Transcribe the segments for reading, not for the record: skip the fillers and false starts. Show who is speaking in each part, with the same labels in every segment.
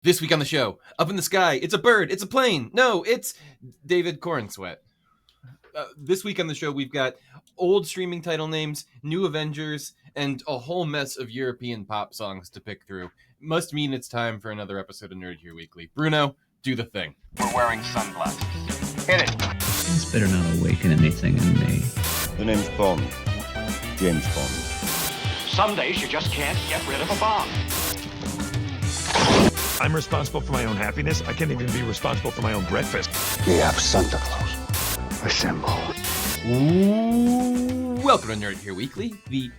Speaker 1: This week on the show, up in the sky, it's a bird, it's a plane. No, it's David Cornsweat. This week on the show, we've got old streaming title names, new Avengers, and a whole mess of European pop songs to pick through. Must mean it's time for another episode of Nerd Here Weekly. Bruno, do the thing.
Speaker 2: We're wearing sunglasses. Hit it.
Speaker 3: This better not awaken anything in me.
Speaker 4: The name's Bond. James Bond.
Speaker 2: Some days you just can't get rid of a bomb.
Speaker 5: I'm responsible for my own happiness. I can't even be responsible for my own breakfast.
Speaker 4: We have Santa Claus. Assemble.
Speaker 1: Ooh, welcome to Nerd Here Weekly, the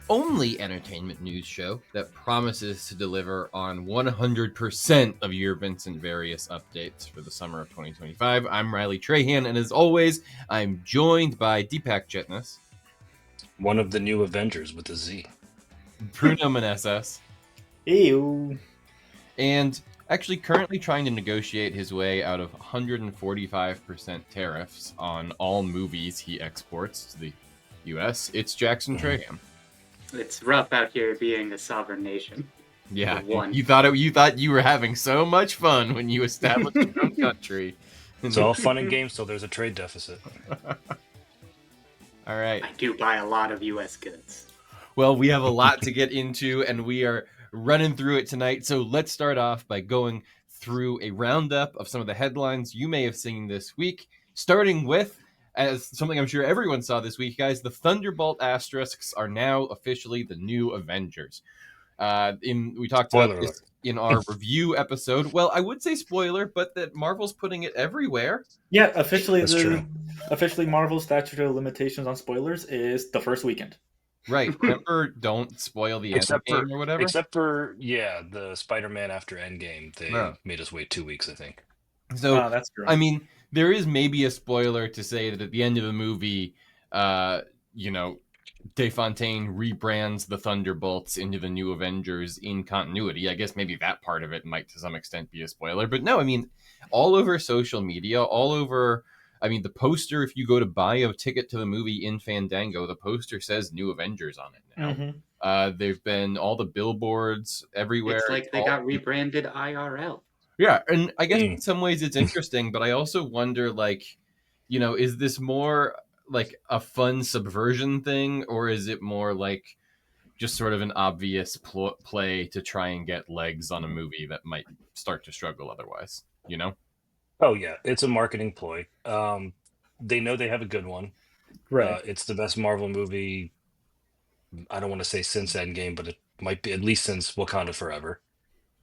Speaker 1: only entertainment news show that promises to deliver on 100% of your Vincent various updates for the summer of 2025. I'm Riley Trahan, and as always, I'm joined by Deepak Jetness.
Speaker 6: One of the new Avengers with a Z.
Speaker 1: Bruno Meneses.
Speaker 7: Ew.
Speaker 1: And actually currently trying to negotiate his way out of 145% tariffs on all movies he exports to the U.S., it's Jackson Trahan.
Speaker 7: It's rough out here being a sovereign nation.
Speaker 1: Yeah, you thought you were having so much fun when you established your own country.
Speaker 6: It's all fun and games till there's a trade deficit.
Speaker 1: All right.
Speaker 7: I do buy a lot of U.S. goods.
Speaker 1: Well, we have a lot to get into, and we are running through it tonight. So let's start off by going through a roundup of some of the headlines you may have seen this week, starting with, as something I'm sure everyone saw this week, guys, the Thunderbolt asterisks are now officially the new Avengers. We talked
Speaker 6: Spoiler
Speaker 1: about this in our review episode. Well, I would say spoiler, but that Marvel's putting it everywhere.
Speaker 8: Yeah, officially,
Speaker 6: That's true.
Speaker 8: Officially, Marvel's statute of limitations on spoilers is the first weekend.
Speaker 1: Right. Remember, don't spoil the Endgame or whatever?
Speaker 6: Except for, the Spider-Man after Endgame. They
Speaker 1: made
Speaker 6: us wait 2 weeks, I think.
Speaker 1: So,
Speaker 8: that's true.
Speaker 1: I mean, there is maybe a spoiler to say that at the end of the movie, DeFontaine rebrands the Thunderbolts into the new Avengers in continuity. I guess maybe that part of it might to some extent be a spoiler. But no, I mean, all over social media, all over... I mean, the poster, if you go to buy a ticket to the movie in Fandango, the poster says New Avengers on it now.
Speaker 8: Mm-hmm.
Speaker 1: They've been all the billboards everywhere.
Speaker 7: It's like they got rebranded IRL.
Speaker 1: Yeah, and I guess in some ways it's interesting, but I also wonder, is this more like a fun subversion thing, or is it more like just sort of an obvious play to try and get legs on a movie that might start to struggle otherwise,
Speaker 6: Oh, yeah. It's a marketing ploy. They know they have a good one.
Speaker 8: Right.
Speaker 6: It's the best Marvel movie, I don't want to say since Endgame, but it might be at least since Wakanda Forever.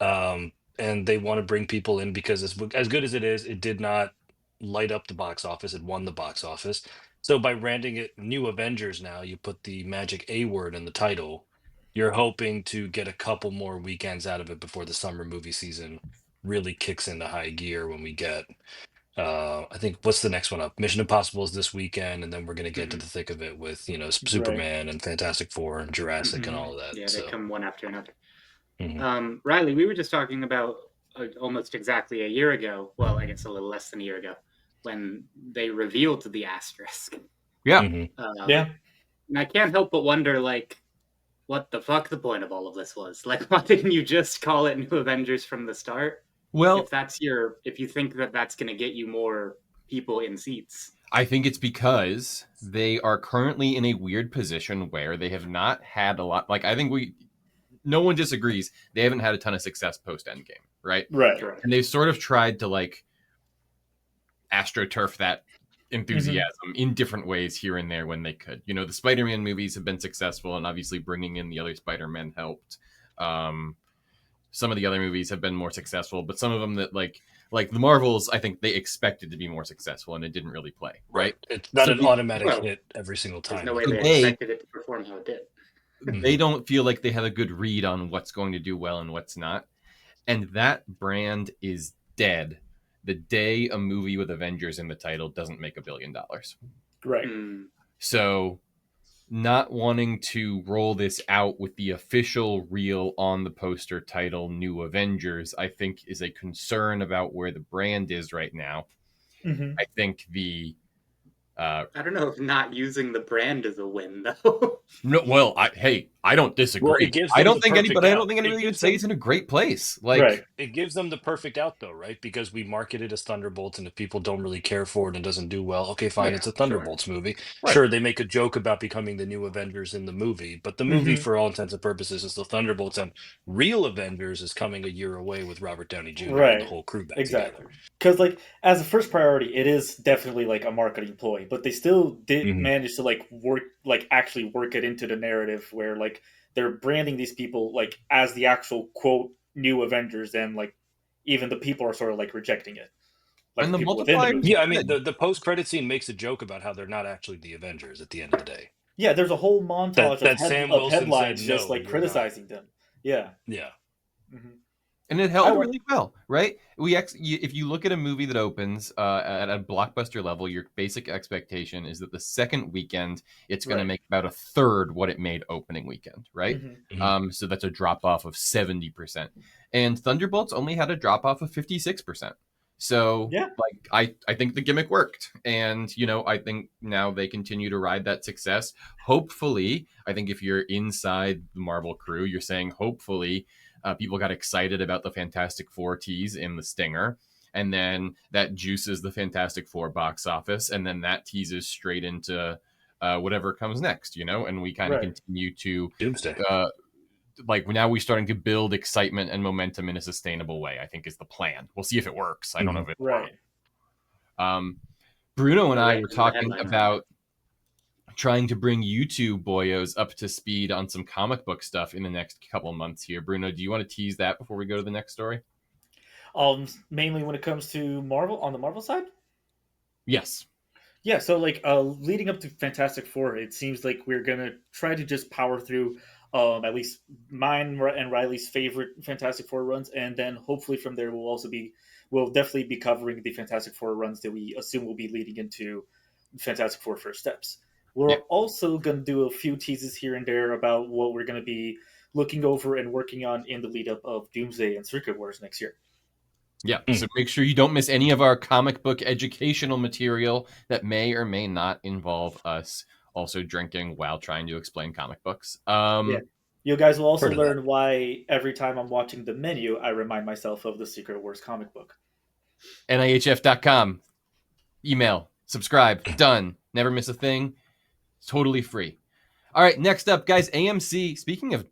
Speaker 6: And they want to bring people in because as good as it is, it did not light up the box office. It won the box office. So by branding it New Avengers now, you put the magic A word in the title. You're hoping to get a couple more weekends out of it before the summer movie season really kicks into high gear when we get, I think, what's the next one up? Mission Impossible is this weekend, and then we're going to get to the thick of it with, Superman and Fantastic Four and Jurassic and all of that.
Speaker 7: Yeah, they come one after another.
Speaker 6: Mhm.
Speaker 7: Riley, we were just talking about almost exactly a year ago, well, I guess a little less than a year ago, when they revealed the asterisk.
Speaker 1: Yeah.
Speaker 6: Mhm.
Speaker 8: Yeah.
Speaker 7: And I can't help but wonder, what the fuck the point of all of this was. Why didn't you just call it New Avengers from the start?
Speaker 1: Well,
Speaker 7: if you think that that's going to get you more people in seats.
Speaker 1: I think it's because they are currently in a weird position where they have not had a lot. I think no one disagrees. They haven't had a ton of success post Endgame, right?
Speaker 8: Right.
Speaker 1: And they've sort of tried to astroturf that enthusiasm in different ways here and there when they could. The Spider-Man movies have been successful, and obviously bringing in the other Spider-Man helped. Some of the other movies have been more successful, but some of them that like the Marvels, I think they expected to be more successful, and it didn't really play, right?
Speaker 6: It's not an automatic hit every single
Speaker 7: There's
Speaker 6: time.
Speaker 7: no way they expected it to perform how it did.
Speaker 1: They don't feel like they have a good read on what's going to do well and what's not. And that brand is dead the day a movie with Avengers in the title doesn't make $1 billion.
Speaker 8: Right.
Speaker 1: So not wanting to roll this out with the official real on the poster title New Avengers, I think is a concern about where the brand is right now.
Speaker 8: Mm-hmm.
Speaker 1: I think
Speaker 7: I don't know if not using the brand is a win, though.
Speaker 1: No, well, I don't
Speaker 6: Well,
Speaker 1: disagree.
Speaker 6: it gives
Speaker 1: I
Speaker 6: them
Speaker 1: don't
Speaker 6: the
Speaker 1: think
Speaker 6: perfect
Speaker 1: anybody. I don't
Speaker 6: out.
Speaker 1: think
Speaker 6: It
Speaker 1: anybody would
Speaker 6: gives
Speaker 1: say
Speaker 6: them
Speaker 1: it's in a great place. Like,
Speaker 8: Right.
Speaker 6: it gives them the perfect out though, right? Because we market it as Thunderbolts, and if people don't really care for it and doesn't do well, okay, fine,
Speaker 1: yeah,
Speaker 6: it's a
Speaker 1: sure,
Speaker 6: Thunderbolts movie.
Speaker 1: right.
Speaker 6: Sure, they make a joke about becoming the new Avengers in the movie, but the movie,
Speaker 8: Hmm.
Speaker 6: for all intents and purposes, is the Thunderbolts, and real Avengers is coming a year away with Robert Downey Jr. and the
Speaker 8: Right.
Speaker 6: whole crew back together.
Speaker 8: Exactly. Because like as a first priority, it is definitely like a marketing ploy, but they still did
Speaker 6: Mhm.
Speaker 8: manage to like work, like actually work it into the narrative where like they're branding these people like as the actual quote new Avengers, and like even the people are sort of like rejecting it, like
Speaker 1: And
Speaker 8: the
Speaker 1: the
Speaker 8: people within the
Speaker 1: multiplier is
Speaker 8: movie.
Speaker 6: Yeah, I mean,
Speaker 1: good.
Speaker 6: the post credit scene makes a joke about how they're not actually the Avengers at the end of the day.
Speaker 8: Yeah, there's a whole
Speaker 6: That
Speaker 8: montage
Speaker 6: that Sam
Speaker 8: of
Speaker 6: Wilson said,
Speaker 8: headlines just
Speaker 6: "No,
Speaker 8: like
Speaker 6: you're not."
Speaker 8: criticizing them. Yeah.
Speaker 6: Yeah.
Speaker 8: Hmm.
Speaker 1: And it
Speaker 8: I
Speaker 1: held
Speaker 8: went.
Speaker 1: really well, right? If you look at a movie that opens at a blockbuster level, your basic expectation is that the second weekend it's going to
Speaker 8: Right.
Speaker 1: make about a third what it made opening weekend, right?
Speaker 8: Hmm.
Speaker 6: Mhm.
Speaker 1: So that's a drop off of 70%, and Thunderbolts only had a drop off of 56%. So
Speaker 8: Yeah.
Speaker 1: like I think the gimmick worked, and I think now they continue to ride that success. Hopefully, I think if you're inside the Marvel crew, you're saying hopefully people got excited about the Fantastic Four tease in the Stinger, and then that juices the Fantastic Four box office, and then that teases straight into whatever comes next, and we kind of
Speaker 8: Right.
Speaker 1: continue to
Speaker 6: Doomsday.
Speaker 1: like now we're starting to build excitement and momentum in a sustainable way. I think is the plan. We'll see if it works. I don't know
Speaker 6: Mhm.
Speaker 1: if it'll work.
Speaker 8: Right.
Speaker 1: Bruno and
Speaker 7: Or
Speaker 1: I
Speaker 7: right
Speaker 1: were
Speaker 7: into the
Speaker 1: talking
Speaker 7: headline.
Speaker 1: about trying to bring you two boyos up to speed on some comic book stuff in the next couple months here. Bruno, do you want to tease that before we go to the next story?
Speaker 8: Mainly when it comes to Marvel, on the Marvel side.
Speaker 1: Yes.
Speaker 8: Yeah, so like leading up to Fantastic Four, it seems like we're gonna try to just power through at least mine and Riley's favorite Fantastic Four runs, and then hopefully from there we'll definitely be covering the Fantastic Four runs that we assume will be leading into Fantastic Four First Steps. We're
Speaker 1: Yeah.
Speaker 8: also gonna do a few teases here and there about what we're gonna be looking over and working on in the lead up of Doomsday and Secret Wars next year.
Speaker 1: Yeah. So make sure you don't miss any of our comic book educational material that may or may not involve us also drinking while trying to explain comic books.
Speaker 8: Yeah. You guys will also
Speaker 6: Heard of that.
Speaker 8: learn why every time I'm watching the menu, I remind myself of the Secret Wars comic book.
Speaker 1: NIHF.com. Email. Subscribe. Done. Never miss a thing. It's totally free. All right, next up, guys, AMC. Speaking of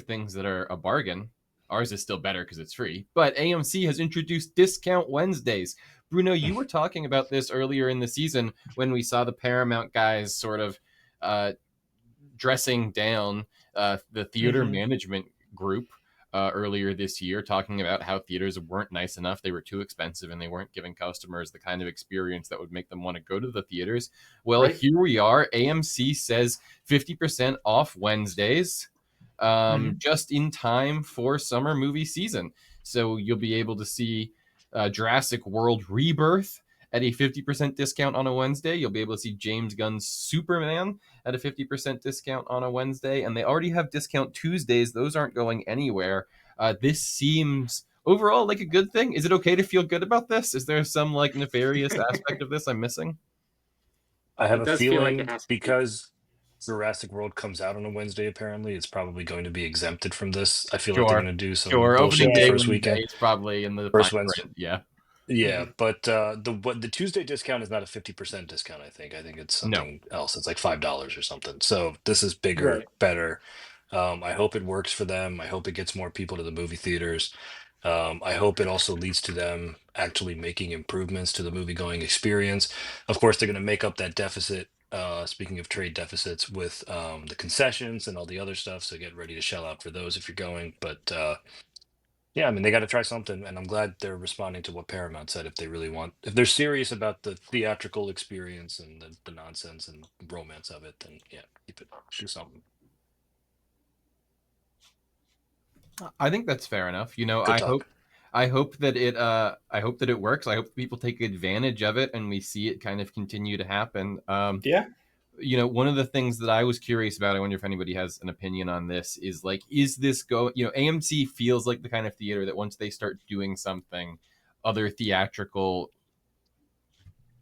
Speaker 1: things that are a bargain, ours is still better because it's free. But AMC has introduced Discount Wednesdays. Bruno, you were talking about this earlier in the season when we saw the Paramount guys sort of dressing down the theater
Speaker 8: Mhm.
Speaker 1: management group earlier this year, talking about how theaters weren't nice enough, they were too expensive, and they weren't giving customers the kind of experience that would make them want to go to the theaters. Well,
Speaker 8: Right.
Speaker 1: here we are. AMC says 50% off Wednesdays,
Speaker 8: Mhm.
Speaker 1: just in time for summer movie season. So you'll be able to see Jurassic World Rebirth at a 50% discount on a Wednesday. You'll be able to see James Gunn's Superman at a 50% discount on a Wednesday. And they already have discount Tuesdays. Those aren't going anywhere. This seems overall like a good thing. Is it okay to feel good about this? Is there some like nefarious aspect of this I'm missing?
Speaker 6: I have
Speaker 7: It
Speaker 6: a
Speaker 7: does feel like it
Speaker 6: feeling
Speaker 7: has to be.
Speaker 6: because Jurassic World comes out on a Wednesday, apparently, it's probably going to be exempted from this. I feel like they're
Speaker 1: Sure.
Speaker 6: going to do some
Speaker 1: Sure. Opening
Speaker 6: bullshit the
Speaker 1: day
Speaker 6: first
Speaker 1: Wednesday
Speaker 6: weekend.
Speaker 1: is probably in the fine
Speaker 6: First Wednesday.
Speaker 1: print. Yeah.
Speaker 6: Yeah,
Speaker 8: Mhm.
Speaker 6: but the Tuesday discount is not a 50% discount, I think. I think it's
Speaker 1: No.
Speaker 6: something else. It's like $5 or something. So this is bigger,
Speaker 8: Right.
Speaker 6: better. I hope it works for them. I hope it gets more people to the movie theaters. I hope it also leads to them actually making improvements to the movie going experience. Of course, they're going to make up that deficit. Speaking of trade deficits, with the concessions and all the other stuff. So get ready to shell out for those if you're going. But yeah, I mean, they got to try something, and I'm glad they're responding to what Paramount said. If they're serious about the theatrical experience and the nonsense and romance of it, then yeah, keep it, do something.
Speaker 1: I think that's fair enough.
Speaker 6: Good talk.
Speaker 1: I hope that it works. I hope people take advantage of it and we see it kind of continue to happen.
Speaker 8: Yeah.
Speaker 1: One of the things that I was curious about, I wonder if anybody has an opinion on this, is like, is this AMC feels like the kind of theater that once they start doing something, other theatrical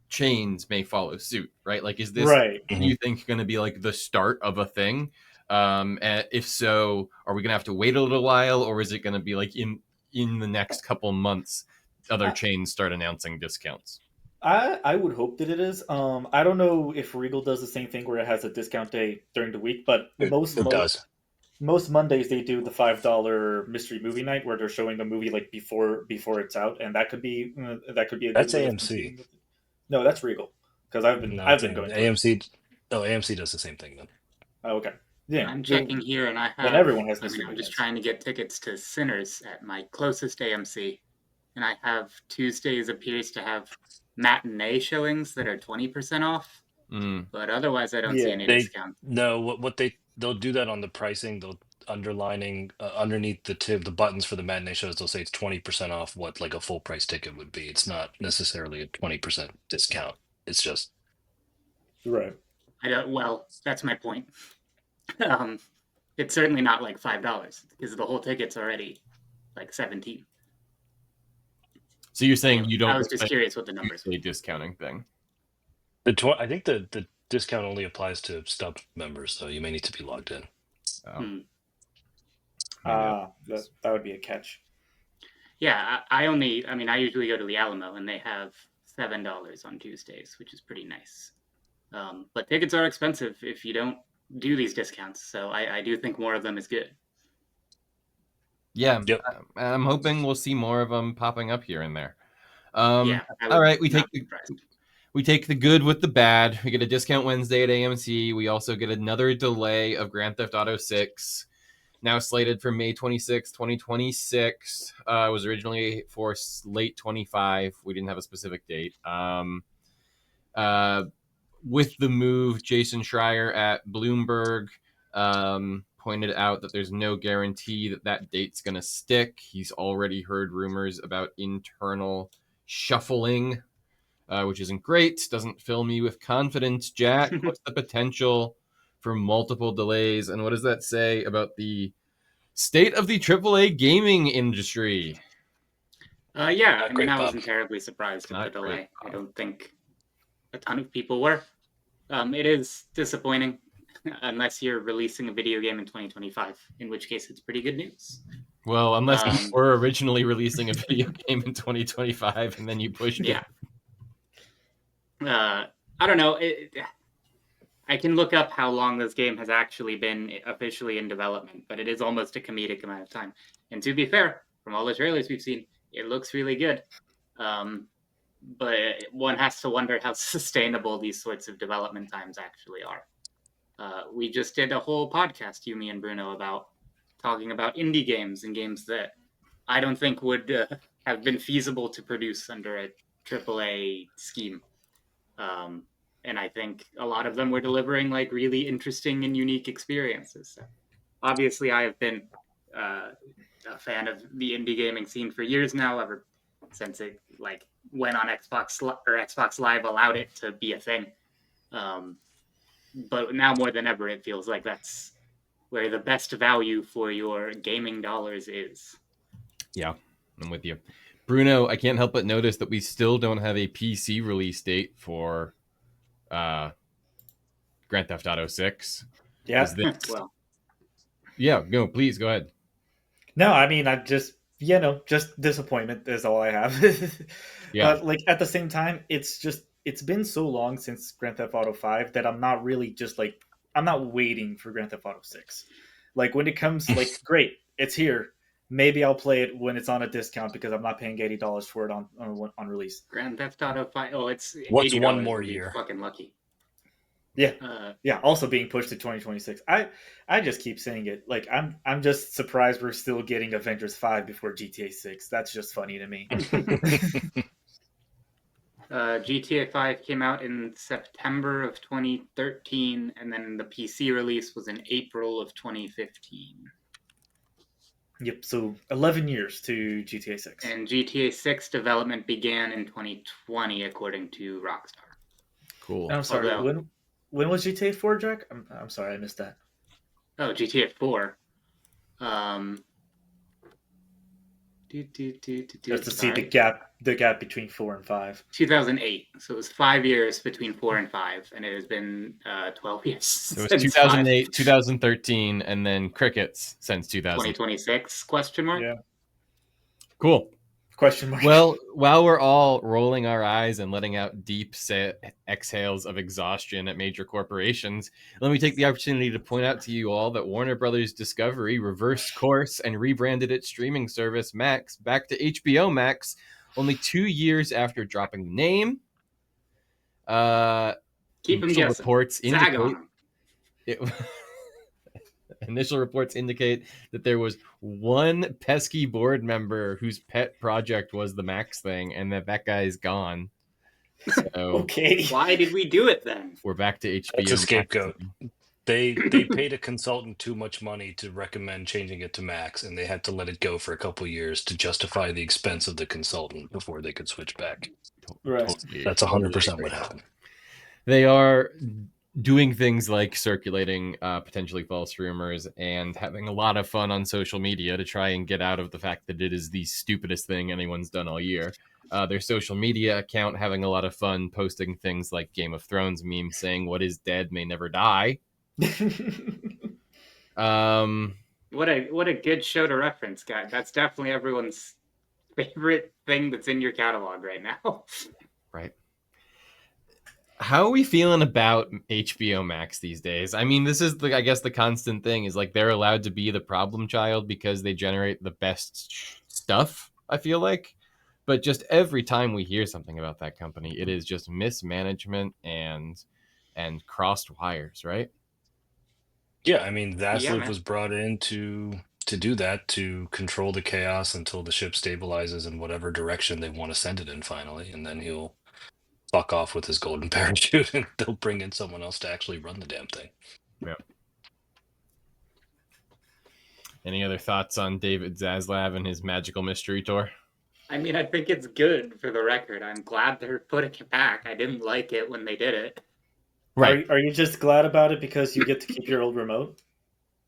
Speaker 1: chains may follow suit, right? Like, is this,
Speaker 8: Right.
Speaker 1: do you think, going to be like the start of a thing? And if so, are we going to have to wait a little while, or is it going to be like in the next couple months, other chains start announcing discounts?
Speaker 8: I would hope that it is. I don't know if Regal does the same thing where it has a discount day during the week, but
Speaker 6: It does.
Speaker 8: most Mondays they do the $5 mystery movie night where they're showing the movie like before it's out, and that could be a good
Speaker 6: That's
Speaker 8: way of
Speaker 6: AMC.
Speaker 8: competing with it. No, that's Regal because
Speaker 6: No,
Speaker 8: I've
Speaker 6: it's
Speaker 8: been going to
Speaker 6: AMC. Oh, AMC does the same thing then.
Speaker 8: Oh, okay. Yeah,
Speaker 7: I'm checking here, and I
Speaker 8: then
Speaker 7: have.
Speaker 8: everyone has
Speaker 7: I mean,
Speaker 8: mystery
Speaker 7: I'm
Speaker 8: movie
Speaker 7: just
Speaker 8: nights.
Speaker 7: trying to get tickets to Sinners at my closest AMC, and I have Tuesdays appears to have matinee showings that are 20% off.
Speaker 1: Mm.
Speaker 7: But otherwise, I don't see
Speaker 8: Yeah.
Speaker 7: any
Speaker 6: They
Speaker 7: discount.
Speaker 6: no what they'll do that on the pricing. They'll underneath the buttons for the matinee shows. They'll say it's 20% off what like a full price ticket would be. It's not necessarily a 20% discount. It's just
Speaker 8: Right.
Speaker 7: I don't. Well, that's my point. It's certainly not like $5 because the whole ticket's already like 17.
Speaker 1: So you're saying
Speaker 7: Anyway,
Speaker 1: you don't
Speaker 7: I was just
Speaker 1: expect
Speaker 7: curious what the numbers were.
Speaker 1: a discounting thing?
Speaker 6: I think the discount only applies to stub members, so you may need to be logged in.
Speaker 1: Oh.
Speaker 7: Hmm.
Speaker 8: That would be a catch.
Speaker 7: Yeah, I mean, I usually go to the Alamo, and they have $7 on Tuesdays, which is pretty nice. But tickets are expensive if you don't do these discounts, so I do think more of them is good.
Speaker 1: Yeah,
Speaker 6: Yep.
Speaker 1: I'm hoping we'll see more of them popping up here and there.
Speaker 7: Yeah.
Speaker 1: All right, we
Speaker 7: not
Speaker 1: take
Speaker 7: be surprised.
Speaker 1: we take the good with the bad. We get a discount Wednesday at AMC. We also get another delay of Grand Theft Auto 6, now slated for May 26, 2026. It was originally for late 25. We didn't have a specific date. With the move, Jason Schreier at Bloomberg pointed out that there's no guarantee that that date's going to stick. He's already heard rumors about internal shuffling, which isn't great. Doesn't fill me with confidence. Jack, what's the potential for multiple delays? And what does that say about the state of the AAA gaming industry?
Speaker 7: Yeah,
Speaker 6: Not
Speaker 7: I mean,
Speaker 6: great,
Speaker 7: I
Speaker 6: Bob.
Speaker 7: wasn't terribly surprised at
Speaker 1: Not
Speaker 7: the
Speaker 1: great,
Speaker 7: delay. I
Speaker 1: Bob.
Speaker 7: don't think a ton of people were. It is disappointing unless you're releasing a video game in 2025, in which case it's pretty good news.
Speaker 1: Well, unless you were originally releasing a video game in 2025 and then you pushed
Speaker 7: Yeah.
Speaker 1: it.
Speaker 7: I don't know. I can look up how long this game has actually been officially in development, but it is almost a comedic amount of time. And to be fair, from all the trailers we've seen, it looks really good. But one has to wonder how sustainable these sorts of development times actually are. We just did a whole podcast, you, me, and Bruno, about talking about indie games and games that I don't think would have been feasible to produce under a AAA scheme. And I think a lot of them were delivering like really interesting and unique experiences. So obviously, I have been a fan of the indie gaming scene for years now, ever since it like went on Xbox Live allowed it to be a thing. But now more than ever, it feels like that's where the best value for your gaming dollars is.
Speaker 1: Yeah, I'm with you. Bruno, I can't help but notice that we still don't have a PC release date for Grand Theft Auto 6.
Speaker 8: Yeah.
Speaker 7: Well,
Speaker 1: yeah, no, please go ahead.
Speaker 8: No, I mean, I'm just, just disappointment is all I have.
Speaker 1: Yeah.
Speaker 8: Like at the same time, it's been so long since Grand Theft Auto 5 that I'm not really I'm not waiting for Grand Theft Auto 6. Like when it comes, like, great, it's here. Maybe I'll play it when it's on a discount because I'm not paying $80 for it on release.
Speaker 7: Grand Theft Auto 5. Oh, it's
Speaker 6: What's
Speaker 7: $80
Speaker 6: one more
Speaker 7: if you're
Speaker 6: year?
Speaker 7: fucking lucky.
Speaker 8: Yeah, yeah. Also being pushed to 2026. I just keep saying it. Like I'm just surprised we're still getting Avengers 5 before GTA 6. That's just funny to me.
Speaker 7: GTA 5 came out in September of 2013, and then the PC release was in April of 2015.
Speaker 8: Yep. So 11 years to GTA 6.
Speaker 7: And GTA 6 development began in 2020, according to Rockstar.
Speaker 1: Cool.
Speaker 8: I'm sorry.
Speaker 7: Although-
Speaker 8: When was GTA 4, Jack? I'm sorry, I missed that.
Speaker 7: Oh, GTA 4.
Speaker 8: Just to see the gap between 4 and 5.
Speaker 7: 2008. So it was 5 years between 4 and 5, and it has been 12 years.
Speaker 1: So it was 2008, 2013, and then crickets since 2000.
Speaker 7: 2026? Question mark.
Speaker 8: Yeah.
Speaker 1: Cool.
Speaker 8: Question mark.
Speaker 1: Well, while we're all rolling our eyes and letting out deep exhales of exhaustion at major corporations, let me take the opportunity to point out to you all that Warner Brothers Discovery reversed course and rebranded its streaming service Max back to HBO Max only 2 years after dropping the name.
Speaker 7: Keep them guessing.
Speaker 1: Reports
Speaker 7: Zag on them.
Speaker 1: Initial reports indicate that there was one pesky board member whose pet project was the Max thing, and that guy's gone. So
Speaker 8: Okay.
Speaker 7: Why did we do it then?
Speaker 1: we're back to HBO.
Speaker 6: It's a
Speaker 1: Max.
Speaker 6: scapegoat. They paid a consultant too much money to recommend changing it to Max, and they had to let it go for a couple years to justify the expense of the consultant before they could switch back.
Speaker 8: Right.
Speaker 6: That's 100% what happened.
Speaker 1: They are doing things like circulating potentially false rumors and having a lot of fun on social media to try and get out of the fact that it is the stupidest thing anyone's done all year. Their social media account having a lot of fun posting things like Game of Thrones memes saying what is dead may never die.
Speaker 7: What a good show to reference, guys. That's definitely everyone's favorite thing that's in your catalog right now.
Speaker 1: Right. How are we feeling about HBO Max these days? I mean, this is I guess the constant thing is like they're allowed to be the problem child because they generate the best stuff, I feel like. But just every time we hear something about that company, it is just mismanagement and crossed wires, right?
Speaker 6: Yeah, I mean, Vaslov was brought in to do that, to control the chaos until the ship stabilizes in whatever direction they want to send it in finally, and then he'll fuck off with his golden parachute and they'll bring in someone else to actually run the damn thing.
Speaker 1: Yeah. Any other thoughts on David Zaslav and his magical mystery tour?
Speaker 7: I mean, I think it's good for the record. I'm glad they're putting it back. I didn't like it when they did it.
Speaker 1: Right.
Speaker 8: Are you just glad about it because you get to keep your old remote?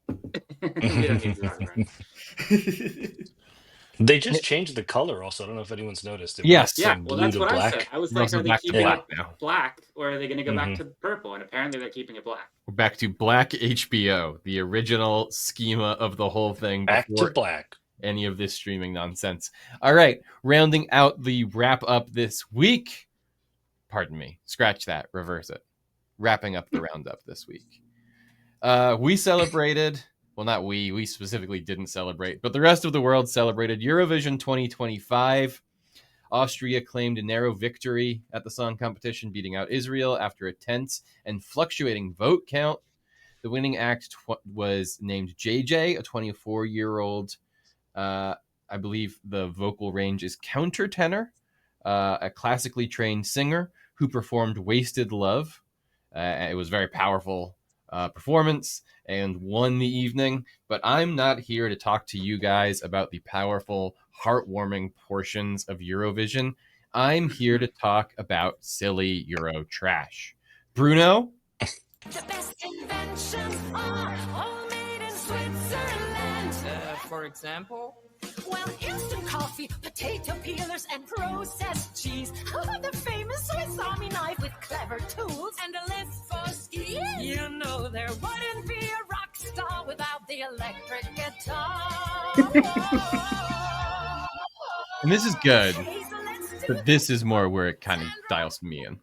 Speaker 7: We don't need to talk about it.
Speaker 6: They just changed the color also. I don't know if anyone's noticed. It
Speaker 1: Yes.
Speaker 7: Yeah,
Speaker 6: from
Speaker 7: well,
Speaker 6: blue
Speaker 7: that's
Speaker 6: to
Speaker 7: what
Speaker 6: black.
Speaker 7: I said. I was
Speaker 1: We're
Speaker 7: like,
Speaker 1: also
Speaker 7: are they
Speaker 1: back to
Speaker 7: keeping
Speaker 1: black
Speaker 7: it
Speaker 1: now.
Speaker 7: black, or are they going to go back to purple? And apparently they're keeping it black.
Speaker 1: We're back to Black HBO, the original schema of the whole thing.
Speaker 6: Back to black.
Speaker 1: Any of this streaming nonsense. All right, rounding out the wrap up this week. Pardon me. Scratch that. Reverse it. Wrapping up the roundup this week. We celebrated. Well, not we. We specifically didn't celebrate, but the rest of the world celebrated Eurovision 2025. Austria claimed a narrow victory at the song competition, beating out Israel after a tense and fluctuating vote count. The winning act was named JJ, a 24-year-old. I believe the vocal range is countertenor, a classically trained singer who performed Wasted Love. It was a very powerful performance and won the evening. But I'm not here to talk to you guys about the powerful, heartwarming portions of Eurovision. I'm here to talk about silly Euro trash. Bruno?
Speaker 9: The best inventions are all made in Switzerland.
Speaker 10: For example?
Speaker 9: Well, instant coffee, potato peelers, and processed cheese. The famous Swiss Army knife with clever tools.
Speaker 10: And a lift for skis.
Speaker 9: You know there wouldn't be a rock star without the electric guitar.
Speaker 1: And this is good, but this is more where it kind of dials me in.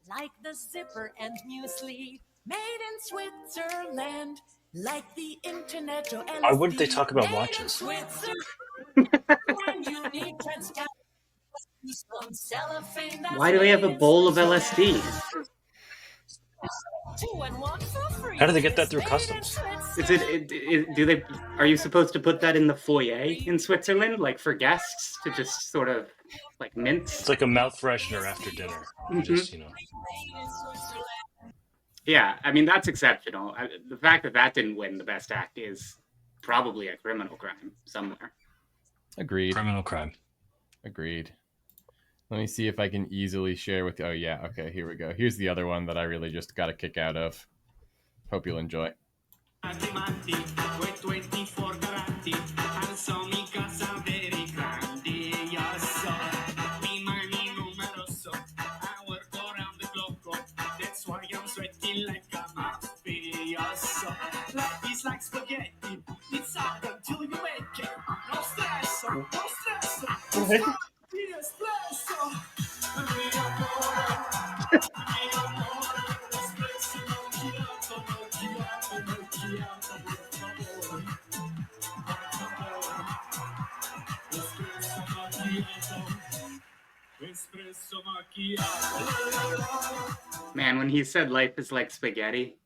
Speaker 9: Like the zipper and muesli, made in Switzerland. Like the internet or
Speaker 6: Why wouldn't they talk about watches?
Speaker 7: Why do they have a bowl of LSD?
Speaker 6: How do they get that through customs?
Speaker 7: Are you supposed to put that in the foyer in Switzerland, like for guests to just sort of like mince?
Speaker 6: It's like a mouth freshener after dinner. Just,
Speaker 7: Yeah, I mean, that's exceptional. The fact that didn't win the best act is probably a criminal crime somewhere.
Speaker 1: Agreed.
Speaker 6: Criminal crime.
Speaker 1: Agreed. Let me see if I can easily share with you. Oh, yeah. Okay, here we go. Here's the other one that I really just got a kick out of. Hope you'll enjoy.
Speaker 7: Man, when he said life is like spaghetti,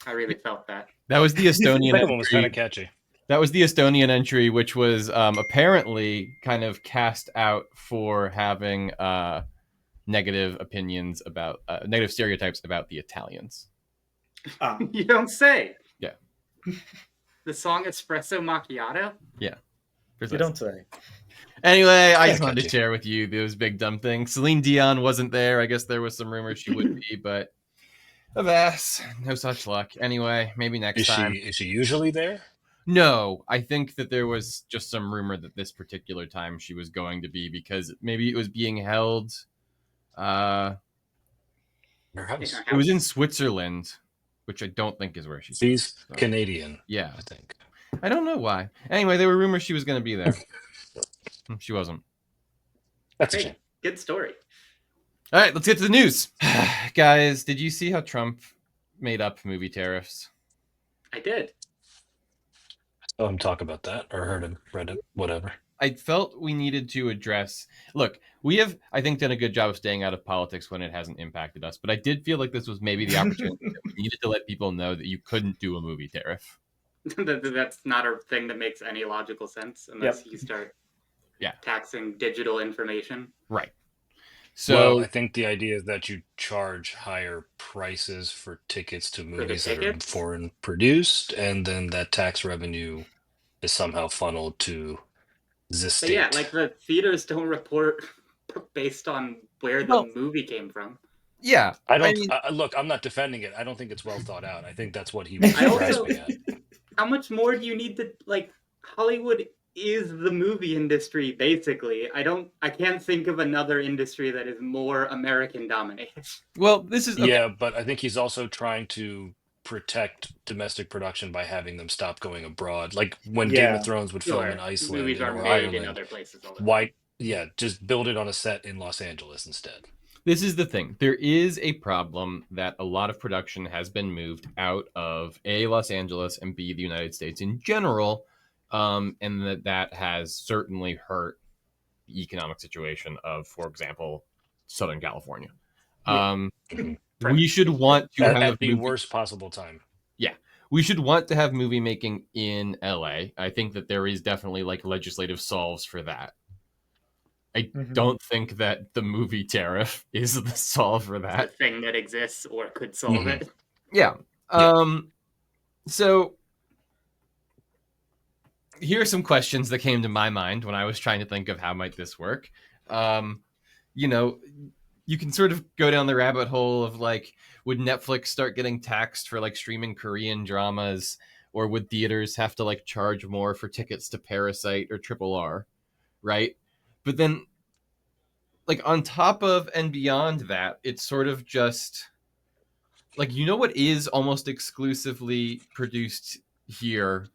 Speaker 7: I really felt that.
Speaker 1: That was the Estonian
Speaker 6: Second one was kind of
Speaker 1: entry.
Speaker 6: catchy.
Speaker 1: That was the Estonian entry, which was apparently kind of cast out for having negative opinions about negative stereotypes about the Italians.
Speaker 7: You don't say.
Speaker 1: Yeah.
Speaker 7: The song Espresso Macchiato?
Speaker 1: Yeah.
Speaker 8: You don't say.
Speaker 1: Anyway, I just wanted to share with you those big dumb things. Celine Dion wasn't there. I guess there was some rumors she would be, but avast, no such luck. Anyway, maybe next time.
Speaker 6: Is she usually there?
Speaker 1: No, I think that there was just some rumor that this particular time she was going to be because maybe it was being held.
Speaker 6: Her house.
Speaker 1: It was in Switzerland, which I don't think is where
Speaker 6: she's Canadian.
Speaker 1: Yeah,
Speaker 6: I think.
Speaker 1: I don't know why. Anyway, there were rumors she was going to be there. She wasn't.
Speaker 6: That's a shame.
Speaker 7: Good story.
Speaker 1: All right, let's get to the news. Guys, did you see how Trump made up movie tariffs?
Speaker 7: I did.
Speaker 6: Oh, talk about that or heard him, read it, whatever.
Speaker 1: I felt we needed to address. Look, we have, I think, done a good job of staying out of politics when it hasn't impacted us. But I did feel like this was maybe the opportunity that we needed to let people know that you couldn't do a movie tariff.
Speaker 7: That's not a thing that makes any logical sense unless you start taxing digital information.
Speaker 1: Right. So
Speaker 6: I think the idea is that you charge higher prices for tickets to movies that are foreign produced, and then that tax revenue is somehow funneled to the state.
Speaker 7: But yeah, like the theaters don't report based on where the movie came from.
Speaker 1: Yeah,
Speaker 6: I don't look. I'm not defending it. I don't think it's well thought out. I think that's what he was grasping at.
Speaker 7: How much more do you need to like? Hollywood is the movie industry, basically. I can't think of another industry that is more American dominated.
Speaker 1: Well, this is
Speaker 6: yeah, but I think he's also trying to protect domestic production by having them stop going abroad. Like when Game of Thrones would film in Iceland
Speaker 7: movies are
Speaker 6: or
Speaker 7: made
Speaker 6: Ireland,
Speaker 7: in other places.
Speaker 6: Why? Yeah, just build it on a set in Los Angeles instead.
Speaker 1: This is the thing. There is a problem that a lot of production has been moved out of A, Los Angeles, and B, the United States in general, and that has certainly hurt the economic situation of, for example, Southern California. We should want to have
Speaker 6: at the worst possible time.
Speaker 1: Yeah, we should want to have movie making in LA. I think that there is definitely like legislative solves for that. I don't think that the movie tariff is the solve for that.
Speaker 7: The thing that exists or could solve it.
Speaker 1: Yeah. So here are some questions that came to my mind when I was trying to think of how might this work. You know, you can sort of go down the rabbit hole of like, would Netflix start getting taxed for like streaming Korean dramas, or would theaters have to like charge more for tickets to Parasite or Triple R, right? But then, like, on top of and beyond that, it's sort of just like, you know what is almost exclusively produced here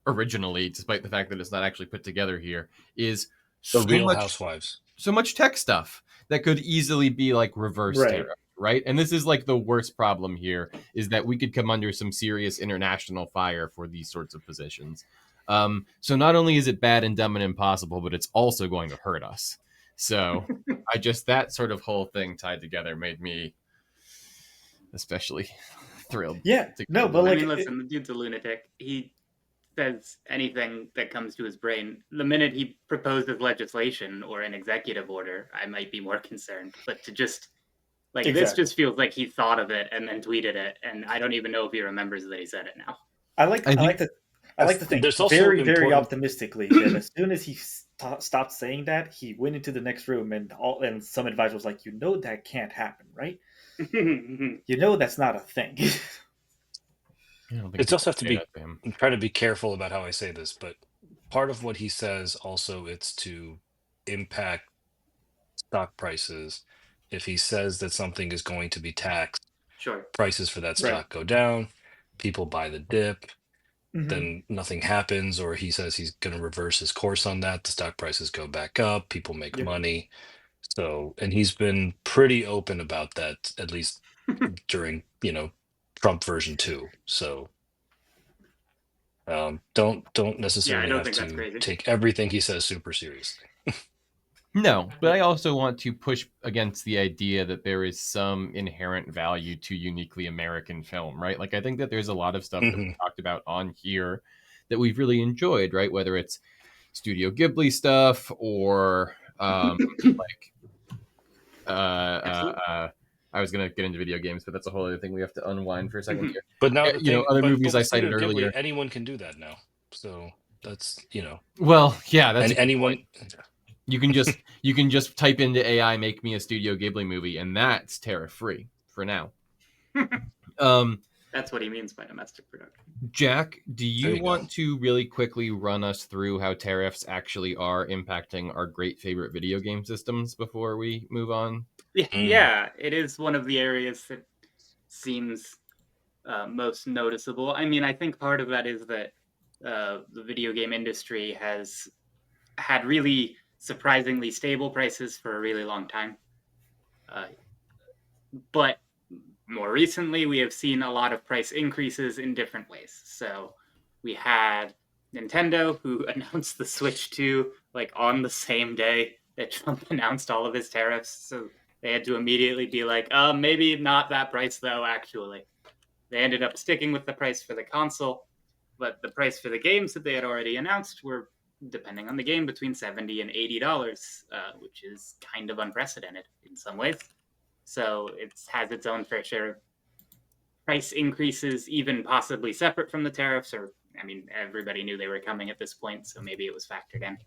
Speaker 1: originally, despite the fact that it's not actually put together here, is
Speaker 6: The Real Housewives.
Speaker 1: So much tech stuff that could easily be like reverse tariff, right? And this is like the worst problem here, is that we could come under some serious international fire for these sorts of positions. So not only is it bad and dumb and impossible, but it's also going to hurt us. So that sort of whole thing tied together made me especially thrilled.
Speaker 8: Yeah, no, but like,
Speaker 7: I mean, listen, the dude's a lunatic. He says anything that comes to his brain. The minute he proposes legislation or an executive order, I might be more concerned. But to just like this just feels like he thought of it and then tweeted it, and I don't even know if he remembers that he said it now.
Speaker 8: I like to think very optimistically that as soon as he stopped saying that, he went into the next room and some advisor was like, that can't happen, right? That's not a thing.
Speaker 1: I don't think
Speaker 6: It's
Speaker 1: people
Speaker 6: also have to
Speaker 1: say
Speaker 6: be.
Speaker 1: that to him.
Speaker 6: I'm trying to be careful about how I say this, but part of what he says also it's to impact stock prices. If he says that something is going to be taxed,
Speaker 7: Sure.
Speaker 6: prices for that
Speaker 8: Right.
Speaker 6: stock go down, people buy the dip,
Speaker 8: Mm-hmm.
Speaker 6: then nothing happens, or he says he's going to reverse his course on that, the stock prices go back up, people make
Speaker 8: Yep.
Speaker 6: money. So, and he's been pretty open about that, at least during, Trump version 2. So, don't
Speaker 7: Yeah, I
Speaker 6: necessarily
Speaker 7: don't
Speaker 6: have
Speaker 7: think that's
Speaker 6: to
Speaker 7: crazy.
Speaker 6: take everything he says super seriously.
Speaker 1: No, but I also want to push against the idea that there is some inherent value to uniquely American film, right? Like, I think that there's a lot of stuff that we
Speaker 6: Mhm.
Speaker 1: talked about on here that we've really enjoyed, right? Whether it's Studio Ghibli stuff or like
Speaker 7: Absolutely.
Speaker 1: I was gonna get into video games, but that's a whole other thing we have to unwind for a second
Speaker 7: Mhm.
Speaker 1: here.
Speaker 6: But now the thing,
Speaker 1: Other
Speaker 6: but
Speaker 1: movies I
Speaker 6: with Studio
Speaker 1: cited
Speaker 6: Ghibli,
Speaker 1: earlier.
Speaker 6: anyone can do that now. So that's,
Speaker 1: Well, yeah, that's
Speaker 6: and
Speaker 1: a good point.
Speaker 6: anyone.
Speaker 1: You can just type into AI, make me a Studio Ghibli movie, and that's tariff free for now.
Speaker 7: That's what he means by domestic production.
Speaker 1: Jack, do
Speaker 6: There
Speaker 1: you
Speaker 6: you go.
Speaker 1: want to really quickly run us through how tariffs actually are impacting our great favorite video game systems before we move on?
Speaker 6: Mm.
Speaker 7: Yeah, it is one of the areas that seems most noticeable. I mean, I think part of that is that the video game industry has had really surprisingly stable prices for a really long time. But more recently, we have seen a lot of price increases in different ways. So we had Nintendo, who announced the Switch 2 like on the same day that Trump announced all of his tariffs. So they had to immediately be like, maybe not that price though, actually. They ended up sticking with the price for the console, but the price for the games that they had already announced were, depending on the game, between $70 and $80, which is kind of unprecedented in some ways. So it has its own fair share of price increases, even possibly separate from the tariffs, or I mean, everybody knew they were coming at this point, so maybe it was factored in.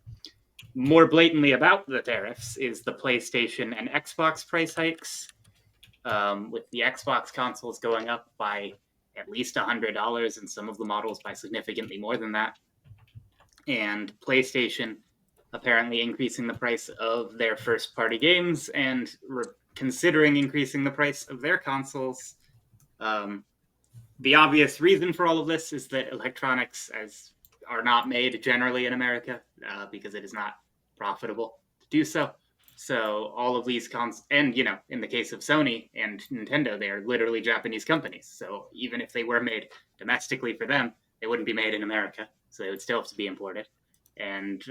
Speaker 7: More blatantly about the tariffs is the PlayStation and Xbox price hikes, with the Xbox consoles going up by at least $100, and some of the models by significantly more than that. And PlayStation apparently increasing the price of their first party games and considering increasing the price of their consoles. The obvious reason for all of this is that electronics are not made generally in America because it is not profitable to do so. So all of these and in the case of Sony and Nintendo, they are literally Japanese companies. So even if they were made domestically for them, they wouldn't be made in America. So they would still have to be imported. And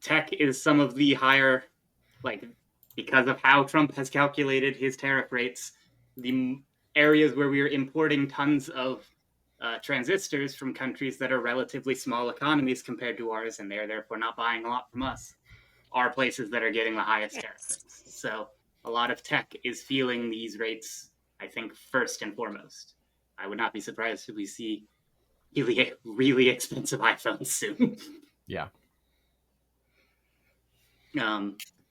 Speaker 7: tech is some of the higher, like, because of how Trump has calculated his tariff rates, the areas where we are importing tons of transistors from countries that are relatively small economies compared to ours, and they're therefore not buying a lot from us, are places that are getting the highest tariff rates. So a lot of tech is feeling these rates, I think, first and foremost. I would not be surprised if we see really, really expensive iPhones soon.
Speaker 1: Yeah.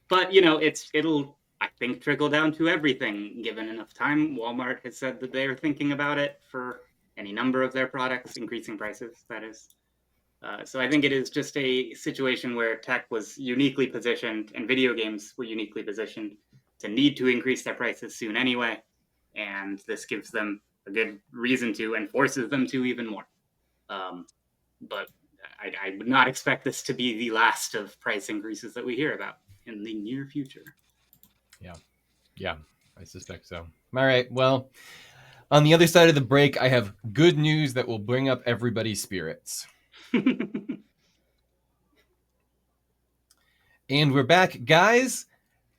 Speaker 7: But it'll, I think, trickle down to everything given enough time. Walmart has said that they're thinking about it for any number of their products, increasing prices, that is. So I think it is just a situation where tech was uniquely positioned and video games were uniquely positioned to need to increase their prices soon anyway. And this gives them a good reason to and forces them to even more. But I would not expect this to be the last of price increases that we hear about in the near future.
Speaker 1: Yeah, I suspect so. All right. Well, on the other side of the break, I have good news that will bring up everybody's spirits. And we're back. Guys,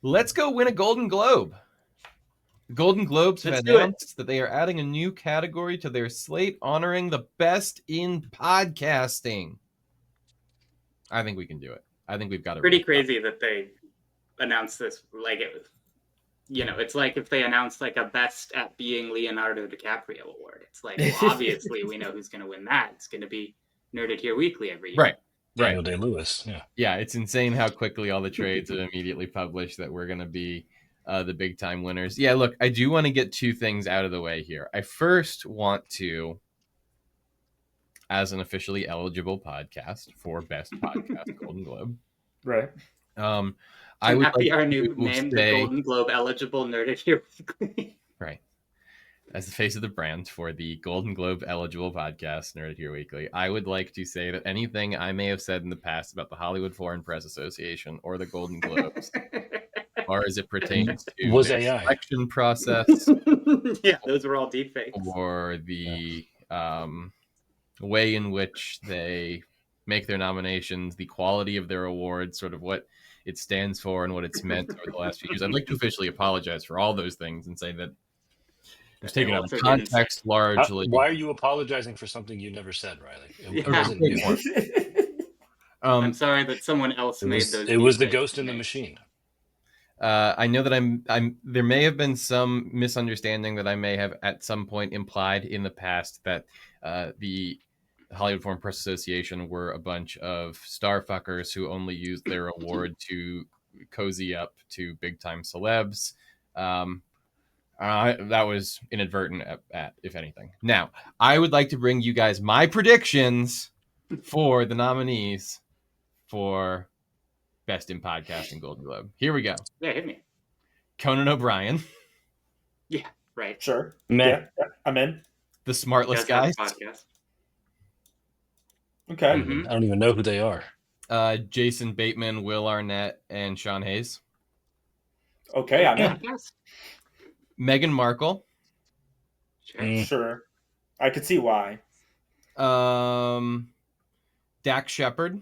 Speaker 1: let's go win a Golden Globe. The Golden Globes have announced that they are adding a new category to their slate honoring the best in podcasting. I think we can do it. I think we've got it.
Speaker 7: Pretty crazy that they announced this like it was. It's like if they announced like a best at being Leonardo DiCaprio award. It's like, well, obviously we know who's going to win that. It's going to be Nerded Here Weekly every year.
Speaker 1: Right.
Speaker 6: Daniel Day-Lewis. Yeah.
Speaker 1: Yeah, it's insane how quickly all the trades have immediately published that we're going to be the big time winners. Yeah, look, I do want to get two things out of the way here. I first want to, as an officially eligible podcast for Best Podcast Golden Globe,
Speaker 8: Right.
Speaker 1: I
Speaker 7: Can
Speaker 1: would
Speaker 7: that
Speaker 1: like
Speaker 7: be our new
Speaker 1: to
Speaker 7: name, the
Speaker 1: say,
Speaker 7: Golden Globe eligible Nerded Here Weekly?
Speaker 1: right, as the face of the brand for the Golden Globe eligible podcast, Nerded Here Weekly, I would like to say that anything I may have said in the past about the Hollywood Foreign Press Association or the Golden Globes, or as it pertains to
Speaker 6: Was
Speaker 1: their
Speaker 6: AI.
Speaker 1: selection process,
Speaker 7: Yeah, those were all deepfakes.
Speaker 1: or the way in which they make their nominations, the quality of their awards, sort of what it stands for and what it's meant over the last few years. I'd like to officially apologize for all those things and say that it was taken out of context largely.
Speaker 6: Why are you apologizing for something you never said, Riley? It
Speaker 7: Yeah.
Speaker 6: wasn't you.
Speaker 7: I'm sorry that someone else
Speaker 6: It
Speaker 7: made
Speaker 6: was,
Speaker 7: those.
Speaker 6: it was the
Speaker 7: deepfakes
Speaker 6: ghost
Speaker 7: to
Speaker 6: in the
Speaker 7: me.
Speaker 6: machine.
Speaker 1: I know that I'm. There may have been some misunderstanding that I may have at some point implied in the past that the Hollywood Foreign Press Association were a bunch of starfuckers who only used their award to cozy up to big time celebs. That was inadvertent at, if anything. Now, I would like to bring you guys my predictions for the nominees for Best in Podcast and Golden Globe. Here we go.
Speaker 7: Yeah, hit me.
Speaker 1: Conan O'Brien,
Speaker 7: Yeah, right.
Speaker 8: Sure.
Speaker 6: Meh.
Speaker 8: Yeah, I'm in.
Speaker 1: The Smartless
Speaker 7: Does have a
Speaker 1: Guys,
Speaker 7: podcast.
Speaker 8: Okay.
Speaker 7: Mhm.
Speaker 6: I don't even know who they are.
Speaker 1: Jason Bateman, Will Arnett, and Sean Hayes.
Speaker 8: Okay, I'm in.
Speaker 7: Podcast?
Speaker 1: Meghan Markle,
Speaker 6: Mm.
Speaker 8: Sure. I could see why.
Speaker 1: Dak Shepard.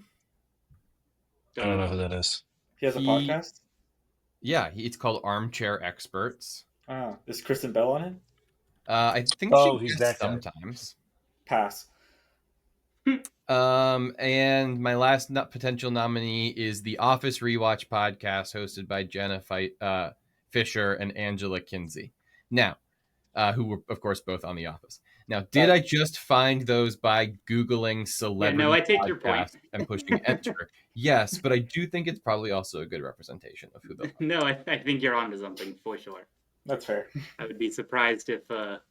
Speaker 6: I don't know who that is.
Speaker 8: He has a podcast?
Speaker 1: Yeah, it's called Armchair Experts.
Speaker 8: Ah, is Kristen Bell on it?
Speaker 1: I think
Speaker 6: He's
Speaker 1: guests
Speaker 6: that guy.
Speaker 1: sometimes.
Speaker 8: Pass.
Speaker 1: And my last potential nominee is the Office Rewatch podcast hosted by Jenna Fisher and Angela Kinsey. Now, who were, of course, both on The Office. Now, did I just find those by Googling celebrity
Speaker 7: I take your point.
Speaker 1: podcast and pushing enter? Yes, but I do think it's probably also a good representation of who they'll.
Speaker 7: No, I think you're onto something for sure.
Speaker 8: That's fair.
Speaker 7: I would be surprised if the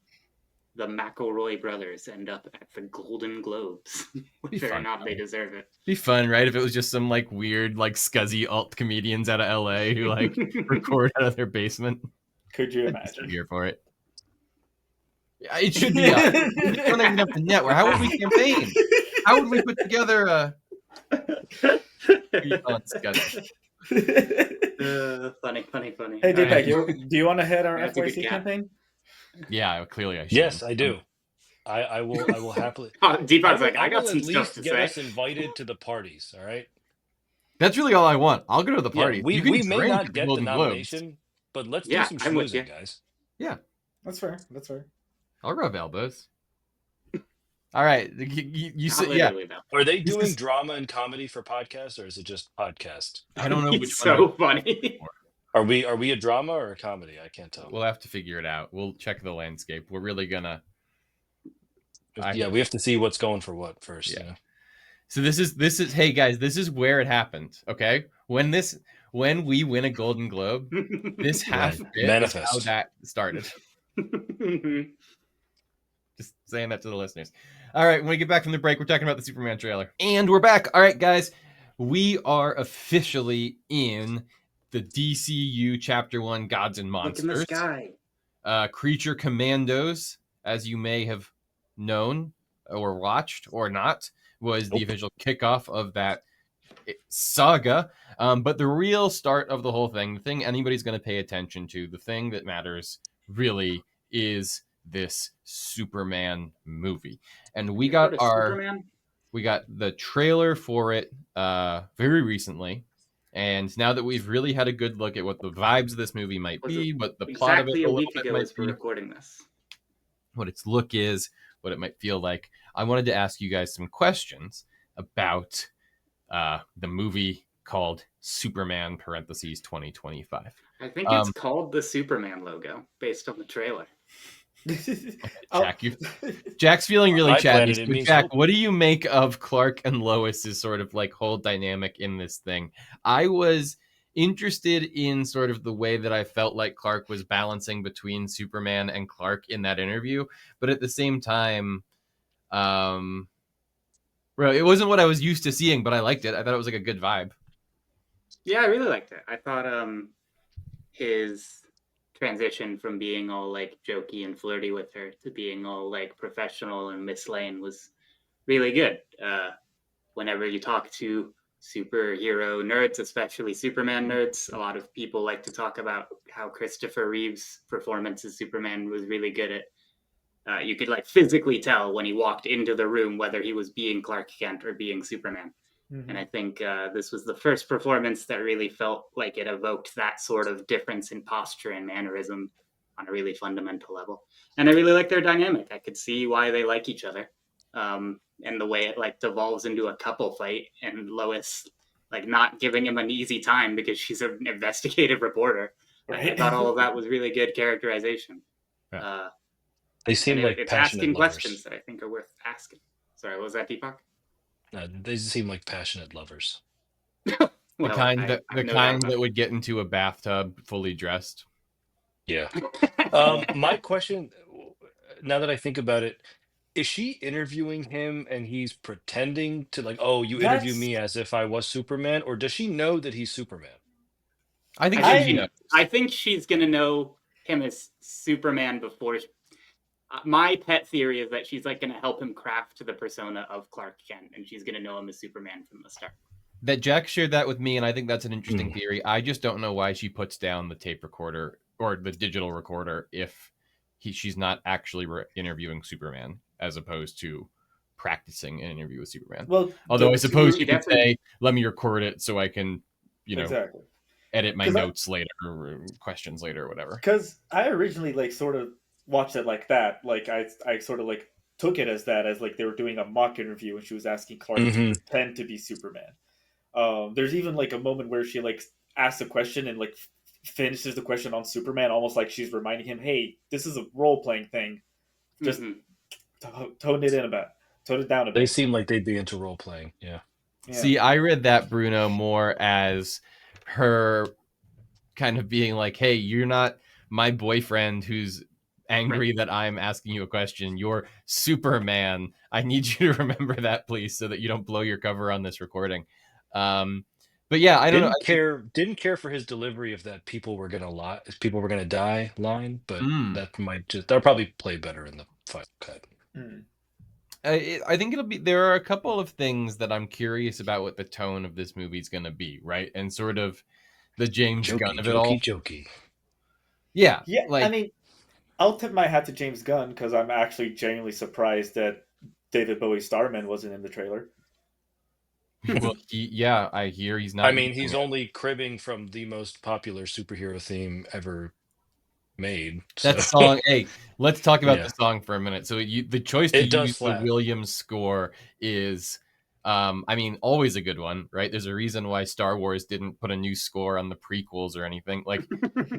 Speaker 7: McElroy brothers end up at the Golden Globes, whether or not they deserve it.
Speaker 1: Be fun, right? If it was just some like weird, like scuzzy alt comedians out of LA who like record out of their basement.
Speaker 8: Could you
Speaker 1: I'd be
Speaker 8: imagine?
Speaker 1: here for it. Yeah, it should be. We don't even have the network. How would we campaign? How would we put together a?
Speaker 7: Funny.
Speaker 8: Hey, D-Bag,
Speaker 1: Right.
Speaker 8: do you want to head our
Speaker 7: That's a good
Speaker 8: FYC
Speaker 7: gap.
Speaker 8: campaign?
Speaker 1: Yeah, clearly I should.
Speaker 6: Yes, I do. I will happily.
Speaker 7: Deepak's like, I got
Speaker 6: will
Speaker 7: some
Speaker 6: at
Speaker 7: stuff
Speaker 6: least
Speaker 7: to
Speaker 6: get
Speaker 7: say.
Speaker 6: us invited to the parties. All right.
Speaker 1: That's really all I want. I'll go to the party.
Speaker 6: Yeah,
Speaker 1: You can
Speaker 6: we may
Speaker 1: drink
Speaker 6: not
Speaker 1: at the
Speaker 6: get the
Speaker 1: Golden Globes.
Speaker 6: nomination, but let's
Speaker 7: Yeah,
Speaker 6: do some
Speaker 7: I'm with you.
Speaker 6: schmoozing, guys.
Speaker 1: Yeah,
Speaker 8: That's fair. That's fair.
Speaker 1: I'll rub elbows. All right, you
Speaker 7: Not
Speaker 1: said yeah.
Speaker 7: literally, though.
Speaker 6: Are they doing drama and comedy for podcasts, or is it just podcast?
Speaker 1: I don't know which
Speaker 7: It's
Speaker 1: one.
Speaker 7: so funny.
Speaker 6: Are we a drama or a comedy? I can't tell.
Speaker 1: We'll have to figure it out. We'll check the landscape. We're really gonna.
Speaker 6: Yeah, we have to see what's going for what first.
Speaker 1: Yeah.
Speaker 6: You know?
Speaker 1: So this is hey guys, this is where it happened. Okay, when we win a Golden Globe, this half
Speaker 6: Right.
Speaker 1: bit is
Speaker 6: Manifest.
Speaker 1: how that started. Just saying that to the listeners. All right, when we get back from the break, we're talking about the Superman trailer. And we're back. All right, guys, we are officially in the DCU Chapter 1 Gods and
Speaker 7: Look in the
Speaker 1: Monsters.
Speaker 7: sky.
Speaker 1: Creature Commandos, as you may have known or watched or not, was the official kickoff of that saga. But the real start of the whole thing, the thing anybody's going to pay attention to, the thing that matters really is this Superman movie. And we got the trailer for it very recently. And now that we've really had a good look at what the vibes of this movie might be, what the plot of it
Speaker 7: Exactly
Speaker 1: a
Speaker 7: a
Speaker 1: little
Speaker 7: week
Speaker 1: bit
Speaker 7: ago
Speaker 1: might
Speaker 7: as we're
Speaker 1: be,
Speaker 7: recording this.
Speaker 1: what its look is, what it might feel like, I wanted to ask you guys some questions about the movie called Superman (parentheses 2025).
Speaker 7: I think it's called the Superman logo based on the trailer.
Speaker 1: Jack, Jack's feeling really chatty.
Speaker 6: Planet, it
Speaker 1: So
Speaker 6: means
Speaker 1: Jack,
Speaker 6: hope.
Speaker 1: what do you make of Clark and Lois's sort of like whole dynamic in this thing? I was interested in sort of the way that I felt like Clark was balancing between Superman and Clark in that interview, but at the same time, well, it wasn't what I was used to seeing, but I liked it. I thought it was like a good vibe.
Speaker 7: Yeah, I really liked it. I thought his transition from being all like jokey and flirty with her to being all like professional and Miss Lane was really good. Whenever you talk to superhero nerds, especially Superman nerds, a lot of people like to talk about how Christopher Reeve's performance as Superman was really good at. You could like physically tell when he walked into the room whether he was being Clark Kent or being Superman. And I think this was the first performance that really felt like it evoked that sort of difference in posture and mannerism on a really fundamental level. And I really like their dynamic. I could see why they like each other. And the way it like devolves into a couple fight, and Lois like not giving him an easy time because she's an investigative reporter. Right. I thought all of that was really good characterization.
Speaker 1: Yeah.
Speaker 6: They seem like
Speaker 7: it's
Speaker 6: passionate
Speaker 7: asking
Speaker 6: lovers.
Speaker 7: questions that I think are worth asking. Sorry, what was that, Deepak?
Speaker 6: They seem like passionate lovers.
Speaker 1: The kind that would get into a bathtub fully dressed.
Speaker 6: Yeah. My question, now that I think about it, is she interviewing him and he's pretending to like, oh, you interview me as if I was Superman, or does she know that he's Superman?
Speaker 1: I think she knows.
Speaker 7: I think she's gonna know him as Superman before. My pet theory is that she's like gonna help him craft the persona of Clark Kent, and she's gonna know him as Superman from the start.
Speaker 1: That Jack shared that with me, and I think that's an interesting theory. I just don't know why she puts down the tape recorder or the digital recorder if she's not actually interviewing Superman, as opposed to practicing an interview with Superman.
Speaker 8: Well,
Speaker 1: although I suppose she could say, "Let me record it so I can,
Speaker 8: exactly
Speaker 1: edit my notes later or questions later or whatever."
Speaker 8: Because I originally like sort of watched it like that. Like I sort of like took it as that, as like they were doing a mock interview and she was asking Clark to pretend to be Superman. There's even like a moment where she like asks a question and like finishes the question on Superman, almost like she's reminding him, "Hey, this is a role playing thing. Just tone it down a bit."
Speaker 6: They seem like they'd be into role playing. Yeah.
Speaker 1: See, I read that, Bruno, more as her kind of being like, "Hey, you're not my boyfriend who's angry that I'm asking you a question. You're Superman. I need you to remember that, please, so that you don't blow your cover on this recording." But yeah, I don't know.
Speaker 6: Didn't care for his delivery of that people were gonna die line, but that'll probably play better in the final cut.
Speaker 1: I think it'll be. There are a couple of things that I'm curious about what the tone of this movie is going to be, right? And sort of the James Gunn of it all.
Speaker 6: Jokey.
Speaker 1: Yeah.
Speaker 8: I mean, I'll tip my hat to James Gunn because I'm actually genuinely surprised that David Bowie's Starman wasn't in the trailer.
Speaker 1: Well, I hear he's not.
Speaker 6: I mean, he's only cribbing from the most popular superhero theme ever made.
Speaker 1: That song. Hey, let's talk about the song for a minute. So the choice to use the Williams score is, I mean, always a good one, right? There's a reason why Star Wars didn't put a new score on the prequels or anything. Like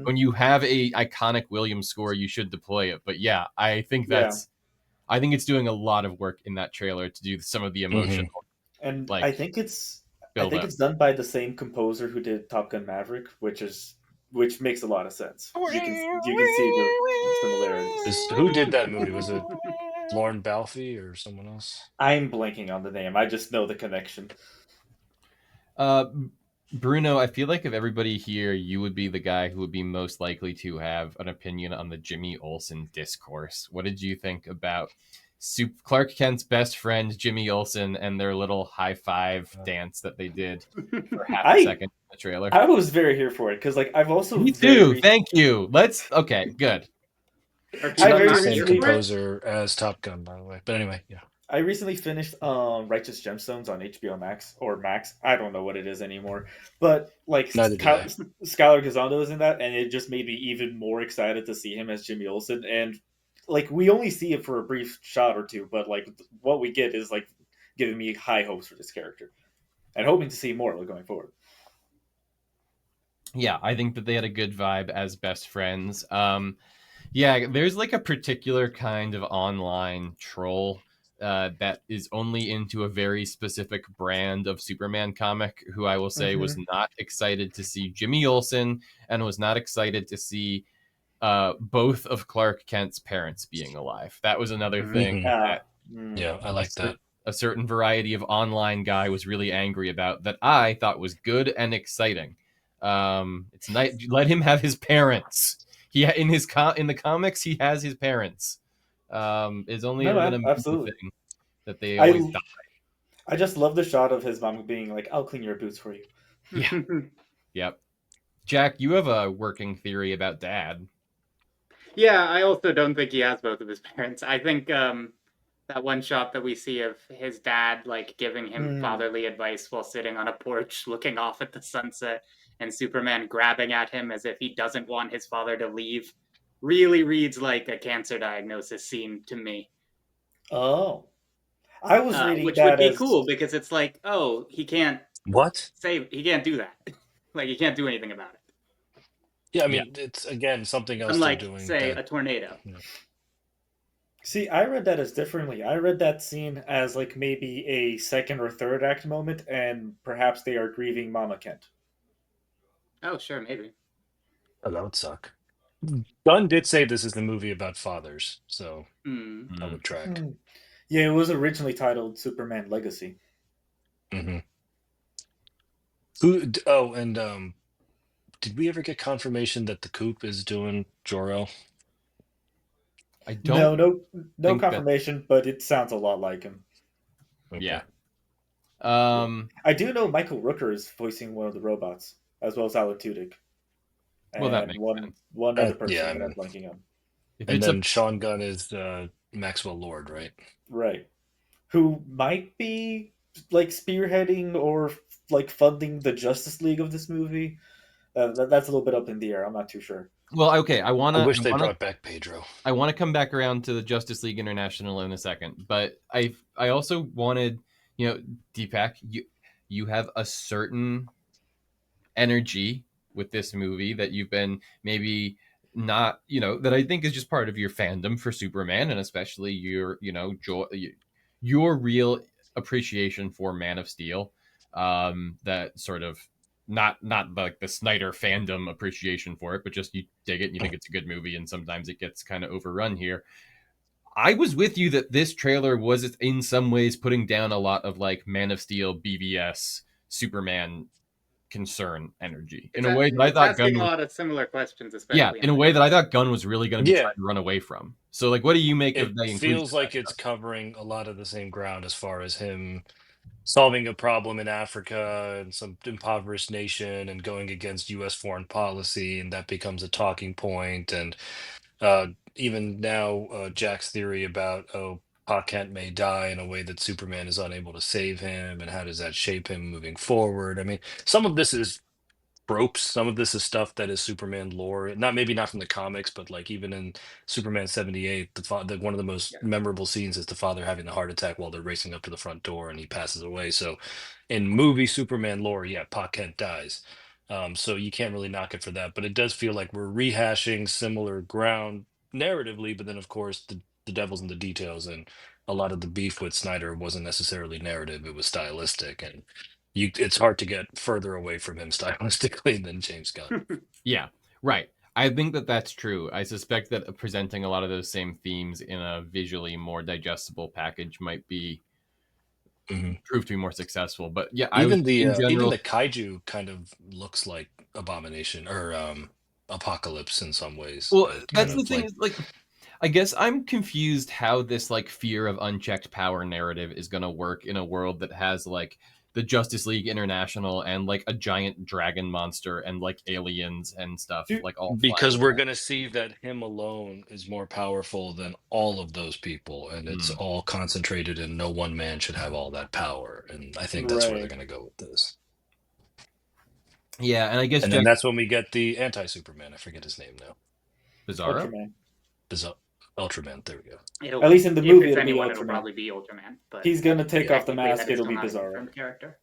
Speaker 1: when you have a iconic Williams score, you should deploy it. But yeah, I think I think it's doing a lot of work in that trailer to do some of the emotional.
Speaker 8: And I think it's done by the same composer who did Top Gun Maverick, which makes a lot of sense. You can see the similarities.
Speaker 6: Who did that movie? Was it Lauren Balfe or someone else?
Speaker 8: I'm blanking on the name. I just know the connection.
Speaker 1: Bruno, I feel like of everybody here, you would be the guy who would be most likely to have an opinion on the Jimmy Olsen discourse. What did you think about Clark Kent's best friend, Jimmy Olsen, and their little high five dance that they did for half a second in the trailer?
Speaker 8: I was very here for it because, like, I've also
Speaker 1: me too. Thank you. Okay, good.
Speaker 6: Same composer as Top Gun, by the way. But anyway, yeah.
Speaker 8: I recently finished Righteous Gemstones on HBO Max or Max. I don't know what it is anymore. But like Skylar Gisondo is in that, and it just made me even more excited to see him as Jimmy Olsen. And like we only see it for a brief shot or two, but like what we get is like giving me high hopes for this character, and hoping to see more going forward.
Speaker 1: Yeah, I think that they had a good vibe as best friends. Yeah, there's like a particular kind of online troll that is only into a very specific brand of Superman comic, who I will say was not excited to see Jimmy Olsen and was not excited to see both of Clark Kent's parents being alive. That was another thing that
Speaker 6: Yeah, I like that.
Speaker 1: a certain variety of online guy was really angry about, that I thought was good and exciting. It's nice. Let him have his parents. He in the comics he has his parents. It's only
Speaker 8: No,
Speaker 1: been a movie
Speaker 8: absolutely.
Speaker 1: thing that they always die.
Speaker 8: I just love the shot of his mom being like, "I'll clean your boots for you."
Speaker 1: Yeah. Yep. Jack, you have a working theory about Dad.
Speaker 7: Yeah, I also don't think he has both of his parents. I think that one shot that we see of his dad like giving him fatherly advice while sitting on a porch looking off at the sunset, and Superman grabbing at him as if he doesn't want his father to leave, really reads like a cancer diagnosis scene to me.
Speaker 8: Oh, I was reading
Speaker 7: which
Speaker 8: that
Speaker 7: would be
Speaker 8: as
Speaker 7: cool because it's like, oh, he can't he can't do that. Like he can't do anything about it.
Speaker 6: Yeah, I mean, it's again something else they're
Speaker 7: Unlike,
Speaker 6: doing.
Speaker 7: say,
Speaker 6: that,
Speaker 7: a tornado.
Speaker 8: See, I read that as differently. I read that scene as like maybe a second or third act moment, and perhaps they are grieving Mama Kent.
Speaker 7: Oh, sure, maybe.
Speaker 6: Oh, that would suck. Gunn did say this is the movie about fathers, so that would track.
Speaker 8: Yeah, it was originally titled Superman Legacy.
Speaker 6: Oh, and did we ever get confirmation that the Coop is doing Jor-El?
Speaker 1: I don't.
Speaker 8: No confirmation, but it sounds a lot like him.
Speaker 1: Okay. Yeah.
Speaker 8: I do know Michael Rooker is voicing one of the robots, as well as Alan Tudyk. And
Speaker 1: well, that makes sense.
Speaker 8: One other person
Speaker 6: yeah,
Speaker 8: that I'm blanking on.
Speaker 6: And then Sean Gunn is Maxwell Lord, right?
Speaker 8: Right. Who might be like spearheading or like funding the Justice League of this movie. That's a little bit up in the air. I'm not too sure.
Speaker 1: Well, okay. I
Speaker 6: wish they brought back Pedro.
Speaker 1: I want to come back around to the Justice League International in a second, but I also wanted, Deepak, you have a certain energy with this movie that you've been maybe not, that I think is just part of your fandom for Superman, and especially your, your real appreciation for Man of Steel. That sort of not like the Snyder fandom appreciation for it, but just you dig it and you think it's a good movie, and sometimes it gets kind of overrun here. I was with you that this trailer was in some ways putting down a lot of like Man of Steel, BVS, Superman concern energy in a way that I thought
Speaker 7: asking a lot of similar questions, especially.
Speaker 1: Yeah, in a way that I thought Gunn was really going to be trying to run away from. So, like, what do you make of the inclusion?
Speaker 6: It feels like it's covering a lot of the same ground as far as him solving a problem in Africa and some impoverished nation and going against U.S. foreign policy, and that becomes a talking point. And even now, Jack's theory about Pa Kent may die in a way that Superman is unable to save him, and how does that shape him moving forward? I mean, some of this is tropes. Some of this is stuff that is Superman lore. Maybe not from the comics, but like even in Superman 78, one of the most memorable scenes is the father having the heart attack while they're racing up to the front door and he passes away. So in movie Superman lore, yeah, Pa Kent dies. So you can't really knock it for that. But it does feel like we're rehashing similar ground narratively, but then of course the devil's in the details, and a lot of the beef with Snyder wasn't necessarily narrative, it was stylistic, and it's hard to get further away from him stylistically than James Gunn.
Speaker 1: Yeah, right. I think that's true. I suspect that presenting a lot of those same themes in a visually more digestible package might be prove to be more successful. But yeah,
Speaker 6: even the kaiju kind of looks like Abomination or Apocalypse in some ways.
Speaker 1: Well, that's the thing. Like, I guess I'm confused how this like fear of unchecked power narrative is going to work in a world that has like the Justice League International and like a giant dragon monster and like aliens and stuff like all.
Speaker 6: Because we're going to see that him alone is more powerful than all of those people, and it's all concentrated, and no one man should have all that power. And I think that's where they're going to go with this.
Speaker 1: Yeah, and I guess
Speaker 6: then that's when we get the anti-Superman. I forget his name now.
Speaker 1: Bizarro.
Speaker 6: Ultraman. There we go.
Speaker 8: At least in the movie,
Speaker 7: it'll probably be Ultraman. But
Speaker 8: he's gonna take off the mask. It'll be Bizarro.
Speaker 7: From the character.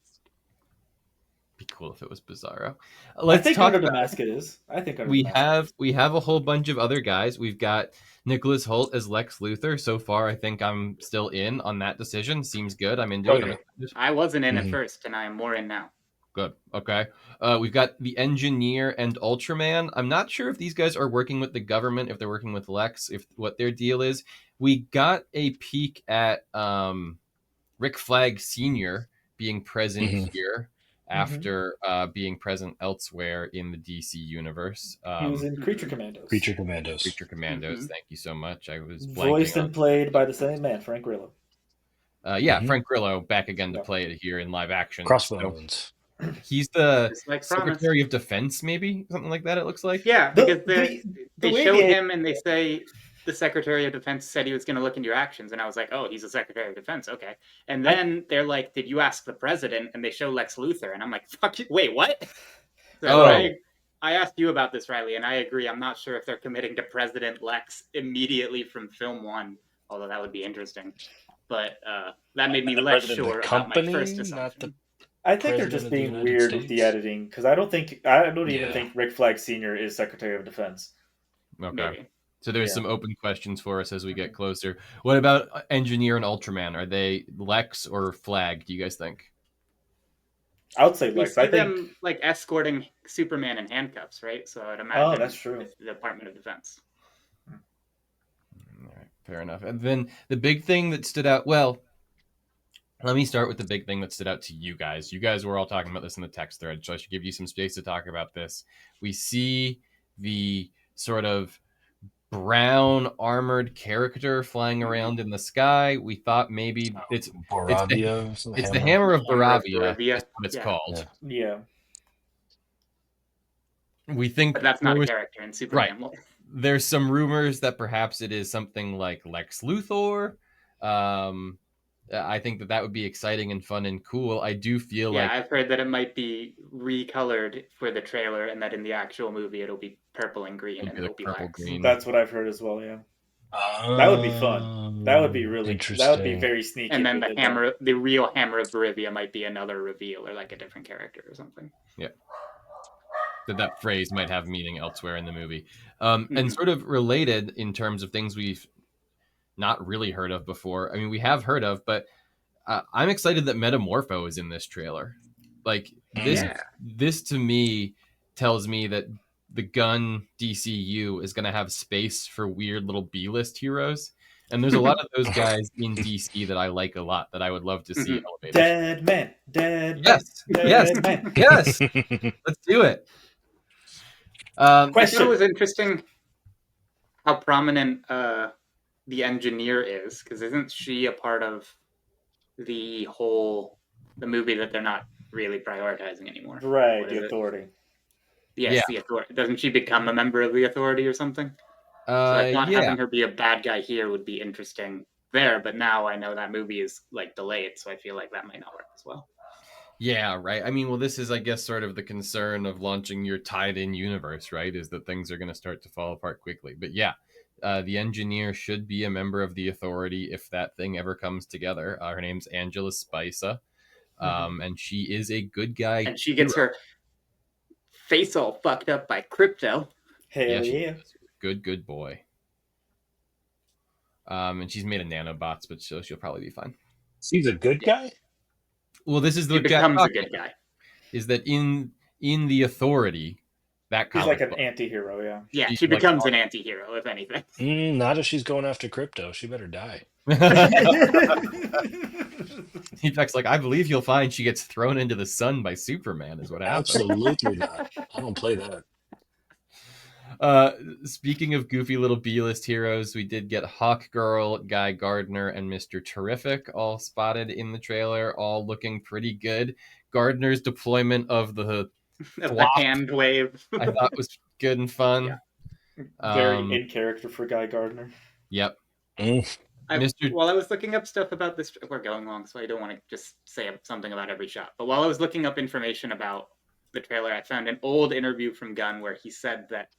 Speaker 1: Be cool if it was Bizarro.
Speaker 8: I
Speaker 1: Let's
Speaker 8: think
Speaker 1: talk
Speaker 8: Under the
Speaker 1: about.
Speaker 8: Mask it is. I think Under the Mask.
Speaker 1: We have a whole bunch of other guys. We've got Nicholas Hoult as Lex Luthor. So far, I think I'm still in on that decision. Seems good. I'm into
Speaker 6: Oh,
Speaker 1: it.
Speaker 6: yeah.
Speaker 7: I wasn't in
Speaker 6: Mhm.
Speaker 7: at first, and I am more in now.
Speaker 1: Good. Okay. We've got the Engineer and Ultraman. I'm not sure if these guys are working with the government, if they're working with Lex, if what their deal is. We got a peek at Rick Flag Sr. being present
Speaker 6: Mhm.
Speaker 1: here after being present elsewhere in the DC universe.
Speaker 8: He was in Creature Commandos.
Speaker 6: Creature Commandos.
Speaker 1: Creature Commandos. Thank you so much. I was
Speaker 8: Voiced
Speaker 1: blanking
Speaker 8: and played by the same man, Frank Grillo.
Speaker 1: yeah,
Speaker 6: Mhm.
Speaker 1: Frank Grillo back again to
Speaker 8: Yep.
Speaker 1: play it here in live action. So
Speaker 6: Crossbones.
Speaker 1: he's the
Speaker 7: Just like
Speaker 1: Secretary of Defense, maybe something like that. It looks like.
Speaker 7: Yeah, because
Speaker 8: The
Speaker 7: they
Speaker 8: way
Speaker 7: show
Speaker 8: the-
Speaker 7: him and they say the Secretary of Defense said he was going to look into your actions, and I was like, oh, he's a Secretary of Defense, okay. And then they're like, did you ask the president? And they show Lex Luthor, and I'm like, fuck you, wait, what? So
Speaker 1: Oh.
Speaker 7: I asked you about this, Riley, and I agree. I'm not sure if they're committing to President Lex immediately from film one, although that would be interesting. But that made me
Speaker 6: The
Speaker 7: less
Speaker 6: president of
Speaker 7: sure
Speaker 6: the
Speaker 7: about my
Speaker 6: company,
Speaker 7: first
Speaker 6: not
Speaker 7: assumption.
Speaker 6: the
Speaker 8: I think they're
Speaker 6: President
Speaker 8: just
Speaker 6: of the
Speaker 8: being
Speaker 6: United
Speaker 8: weird with the
Speaker 6: States?
Speaker 8: editing because I don't even
Speaker 6: Yeah.
Speaker 8: think Rick Flag Sr. is Secretary of Defense.
Speaker 1: Okay.
Speaker 7: Maybe.
Speaker 1: So there's
Speaker 8: Yeah.
Speaker 1: some open questions for us as we get closer. What about Engineer and Ultraman? Are they Lex or Flag? Do you guys think?
Speaker 8: I would say
Speaker 7: We
Speaker 8: Lex.
Speaker 7: see
Speaker 8: I think.
Speaker 7: them like escorting Superman in handcuffs, right? So I'd imagine
Speaker 8: Oh, that's true.
Speaker 7: it's the Department of Defense.
Speaker 1: All right, fair enough. And then the big thing that stood out. Well, let me start with the big thing that stood out to you guys. You guys were all talking about this in the text thread, so I should give you some space to talk about this. We see the sort of brown armored character flying around in the sky. We thought maybe it's
Speaker 6: Boravia.
Speaker 1: it's the Hammer of
Speaker 7: Hammer of
Speaker 1: Boravia.
Speaker 7: Boravia.
Speaker 1: That's what it's
Speaker 7: Yeah.
Speaker 1: called.
Speaker 8: Yeah.
Speaker 1: We think
Speaker 7: But that's not
Speaker 1: there
Speaker 7: a
Speaker 1: was-
Speaker 7: character in Superman. Right.
Speaker 1: there's some rumors that perhaps it is something like Lex Luthor. I think that would be exciting and fun and cool. I do feel
Speaker 7: Yeah,
Speaker 1: like
Speaker 7: I've heard that it might be recolored for the trailer, and that in the actual movie it'll be purple and green,
Speaker 1: it'll
Speaker 7: and
Speaker 1: be
Speaker 7: it'll
Speaker 1: like
Speaker 7: be
Speaker 1: purple
Speaker 7: Lex.
Speaker 1: green.
Speaker 8: That's what I've heard as well. Yeah. That would be fun. That would be really. That would be very sneaky.
Speaker 7: And
Speaker 8: if
Speaker 7: then
Speaker 8: they
Speaker 7: the
Speaker 8: did that.
Speaker 7: the real Hammer of Boravia might be another reveal, or like a different character or something.
Speaker 1: Yeah. That phrase might have meaning elsewhere in the movie. And sort of related in terms of things we've not really heard of before. I mean, we have heard of, but I'm excited that Metamorpho is in this trailer. Like this to me tells me that the Gun DCU is going to have space for weird little B-list heroes. And there's a lot of those guys in DC that I like a lot that I would love to see elevated.
Speaker 8: Dead man.
Speaker 1: Yes.
Speaker 8: Man.
Speaker 1: Yes. Let's do it.
Speaker 7: I thought it was interesting how prominent the Engineer is, because isn't she a part of the movie that they're not really prioritizing anymore?
Speaker 8: Right, the Authority.
Speaker 7: Yes, the Authority. Doesn't she become a member of the Authority or something? So I thought having her be a bad guy here would be interesting there, but now I know that movie is like delayed, so I feel like that might not work as well.
Speaker 1: Yeah, right. I mean, well, this is, I guess, sort of the concern of launching your tied-in universe, right? Is that things are going to start to fall apart quickly. But yeah, the Engineer should be a member of the Authority if that thing ever comes together. Her name's Angela Spica, and she is a good guy.
Speaker 7: And she gets her face all fucked up by Crypto.
Speaker 8: Hell yeah.
Speaker 1: Good boy. And she's made of nanobots, but she'll probably be fine.
Speaker 6: She's a good guy?
Speaker 1: Well, this is
Speaker 7: He becomes a good guy.
Speaker 1: Is that in the Authority? That
Speaker 8: he's like an anti-hero, yeah.
Speaker 7: Yeah, she becomes an anti-hero, if anything.
Speaker 6: Not if she's going after Crypto. She better die.
Speaker 1: He's like, I believe you'll find she gets thrown into the sun by Superman, is what happens.
Speaker 6: Absolutely not. I don't play that.
Speaker 1: Speaking of goofy little B-list heroes, we did get Hawk Girl, Guy Gardner, and Mr. Terrific all spotted in the trailer, all looking pretty good. Gardner's deployment of the
Speaker 7: hand wave
Speaker 1: I thought was good and fun.
Speaker 8: Yeah. Very in character for Guy Gardner.
Speaker 1: Yep.
Speaker 7: While I was looking up stuff about this, we're going long, so I don't want to just say something about every shot. But while I was looking up information about the trailer, I found an old interview from Gunn where he said that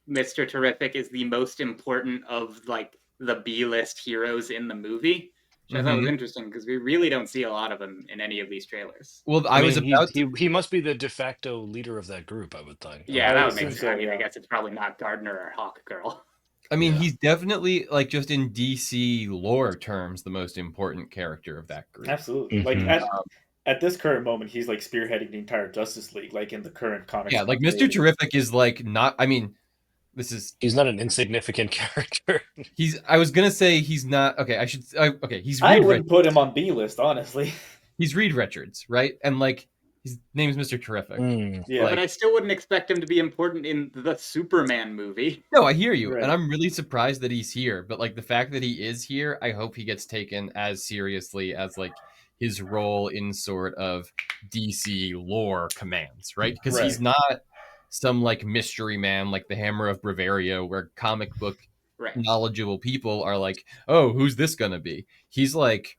Speaker 7: Mr. Terrific is the most important of like the B-list heroes in the movie. which I thought was
Speaker 1: Mhm.
Speaker 7: interesting because we really don't see a lot of him in any of these trailers.
Speaker 1: Well,
Speaker 6: I
Speaker 1: I was
Speaker 6: mean,
Speaker 1: about to.
Speaker 6: he must be the de facto leader of that group. I would think.
Speaker 7: Yeah,
Speaker 8: I
Speaker 7: that
Speaker 8: would
Speaker 7: would make
Speaker 8: assume
Speaker 7: sense.
Speaker 8: so,
Speaker 7: I mean, I
Speaker 8: yeah.
Speaker 7: guess it's probably not Gardner or Hawk Girl.
Speaker 1: I mean,
Speaker 6: Yeah.
Speaker 1: he's definitely like just in DC lore terms the most important character of that group.
Speaker 8: Absolutely. Like
Speaker 6: Mhm.
Speaker 8: at this current moment, he's like spearheading the entire Justice League, like in the current comics.
Speaker 1: Yeah, like Mr.
Speaker 8: continuity.
Speaker 1: Terrific is like not. I mean, this is
Speaker 6: He's not an insignificant character.
Speaker 1: he's. I was gonna say he's not. Okay, I should. Okay, he's
Speaker 8: I
Speaker 1: Reed.
Speaker 8: wouldn't put him on B list, honestly.
Speaker 1: He's Reed Richards, right? And like his name is Mr. Terrific.
Speaker 6: Mm.
Speaker 8: Yeah.
Speaker 7: But I still wouldn't expect him to be important in the Superman movie.
Speaker 1: No, I hear you,
Speaker 8: Right.
Speaker 1: and I'm really surprised that he's here. But like the fact that he is here, I hope he gets taken as seriously as like his role in sort of DC lore commands, right? Because he's
Speaker 8: Right.
Speaker 1: not some like mystery man like the Hammer of Bavaria, where comic book
Speaker 7: Right.
Speaker 1: knowledgeable people are like, "Oh, who's this gonna be?" He's like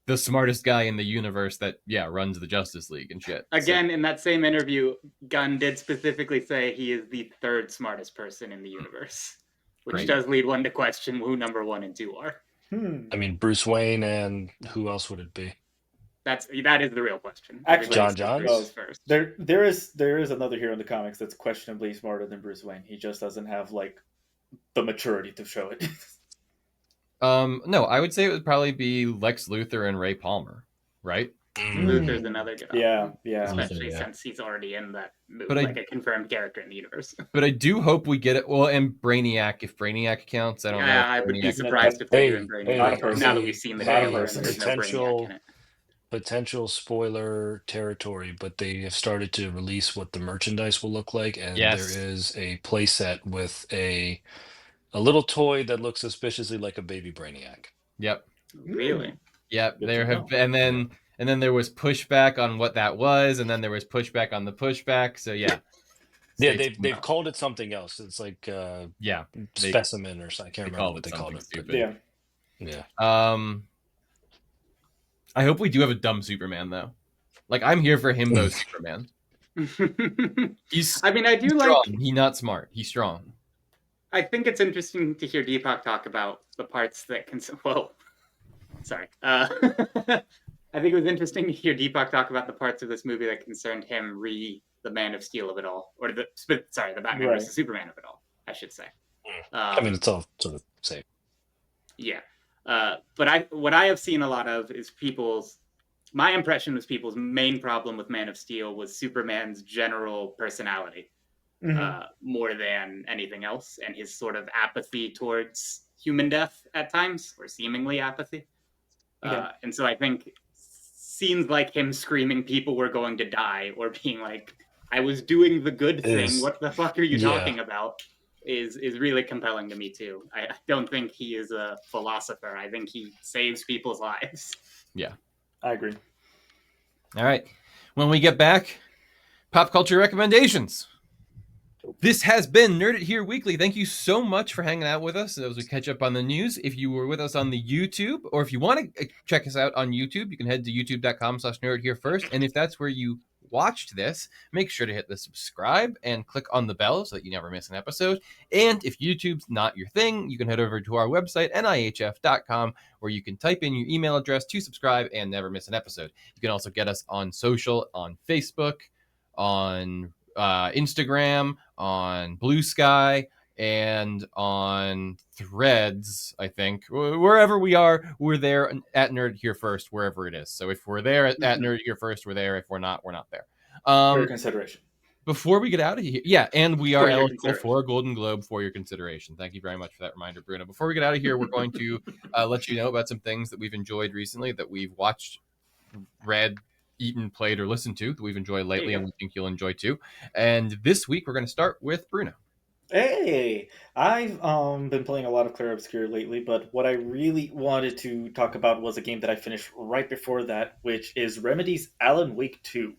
Speaker 1: the smartest guy in the universe that runs the Justice League and shit.
Speaker 7: Again, in that same interview, Gunn did specifically say he is the third smartest person in the universe, which
Speaker 1: Great.
Speaker 7: does lead one to question who number 1 and 2 are.
Speaker 6: I mean, Bruce Wayne, and who else would it be?
Speaker 7: That is the real question.
Speaker 8: Actually,
Speaker 6: John
Speaker 7: Everybody says
Speaker 6: Johns?
Speaker 7: Bruce is first.
Speaker 8: There is another hero in the comics that's questionably smarter than Bruce Wayne. He just doesn't have like the maturity to show it.
Speaker 1: No, I would say it would probably be Lex Luthor and Ray Palmer, right?
Speaker 7: Luther's another good option.
Speaker 8: Yeah.
Speaker 7: Especially
Speaker 6: Yeah.
Speaker 7: since he's already in that movie,
Speaker 1: But
Speaker 7: like a confirmed character in the universe.
Speaker 1: But I do hope we get it. Well, and Brainiac, if Brainiac counts, I don't know.
Speaker 7: Yeah,
Speaker 1: if
Speaker 7: I would be
Speaker 1: Brainiac-
Speaker 7: surprised if they do in
Speaker 6: Hey,
Speaker 7: Brainiac.
Speaker 8: hey,
Speaker 7: now that we've seen the
Speaker 8: not a
Speaker 7: trailer and
Speaker 8: person.
Speaker 7: there's no
Speaker 6: Potential-
Speaker 7: Brainiac in it.
Speaker 6: Potential spoiler territory, but they have started to release what the merchandise will look like, and
Speaker 1: Yes.
Speaker 6: there is a playset with a little toy that looks suspiciously like a baby Brainiac.
Speaker 1: Yep,
Speaker 7: Really?
Speaker 1: yep.
Speaker 8: Good
Speaker 1: There
Speaker 8: to
Speaker 1: have,
Speaker 8: know.
Speaker 1: and then there was pushback on what that was, and then there was pushback on the pushback. So yeah,
Speaker 6: Yeah,
Speaker 1: Stay tuned.
Speaker 6: they've called it something else. It's like
Speaker 1: yeah. They-
Speaker 6: specimen or something. I can't
Speaker 1: they
Speaker 6: remember
Speaker 1: called
Speaker 6: what
Speaker 1: it
Speaker 6: they called
Speaker 1: something
Speaker 6: it.
Speaker 1: stupid.
Speaker 8: Yeah.
Speaker 6: Yeah.
Speaker 1: I hope we do have a dumb Superman though. Like I'm here for himbo Superman. He's
Speaker 7: I mean, I do
Speaker 1: strong.
Speaker 7: like.
Speaker 1: He's not smart. He's strong.
Speaker 7: I think it's interesting to hear Deepak talk about the parts that can. Whoa, sorry. I think it was interesting to hear Deepak talk about the parts of this movie that concerned him the Man of Steel of it all, or the Batman
Speaker 8: Right.
Speaker 7: versus Superman of it all, I should say.
Speaker 6: I mean, it's all sort of same.
Speaker 7: Yeah. But what I have seen a lot of is my impression was people's main problem with Man of Steel was Superman's general personality, more than anything else, and his sort of apathy towards human death at times, or seemingly apathy.
Speaker 8: Yeah.
Speaker 7: And so I think scenes like him screaming people were going to die, or being like, I was doing the good thing, what the fuck are you talking about? Is really compelling to me too. I don't think he is a philosopher. I think he saves people's lives.
Speaker 1: Yeah.
Speaker 8: I agree.
Speaker 1: All right. When we get back, pop culture recommendations. This has been Nerd It Here Weekly. Thank you so much for hanging out with us as we catch up on the news. If you were with us on the YouTube, or if you want to check us out on YouTube, you can head to youtube.com/nerditherefirst. And if that's where you watched this, make sure to hit the subscribe and click on the bell so that you never miss an episode. And if YouTube's not your thing, you can head over to our website, nihf.com, where you can type in your email address to subscribe and never miss an episode. You can also get us on social, on Facebook, on Instagram, on Blue Sky, and on Threads, I think. Wherever we are, we're there at Nerd Here First, wherever it is. So if we're there at Nerd Here First, we're there. If we're not, we're not there.
Speaker 8: For your consideration.
Speaker 1: Before we get out of here, and we are
Speaker 7: For your
Speaker 1: eligible
Speaker 7: consideration.
Speaker 1: for a Golden Globe for your consideration. Thank you very much for that reminder, Bruno. Before we get out of here, we're going to let you know about some things that we've enjoyed recently, that we've watched, read, eaten, played, or listened to, that we've enjoyed lately, and we think you'll enjoy too. And this week, we're going to start with Bruno.
Speaker 8: Hey, I've been playing a lot of Clair Obscur lately, but what I really wanted to talk about was a game that I finished right before that, which is Remedy's Alan Wake 2,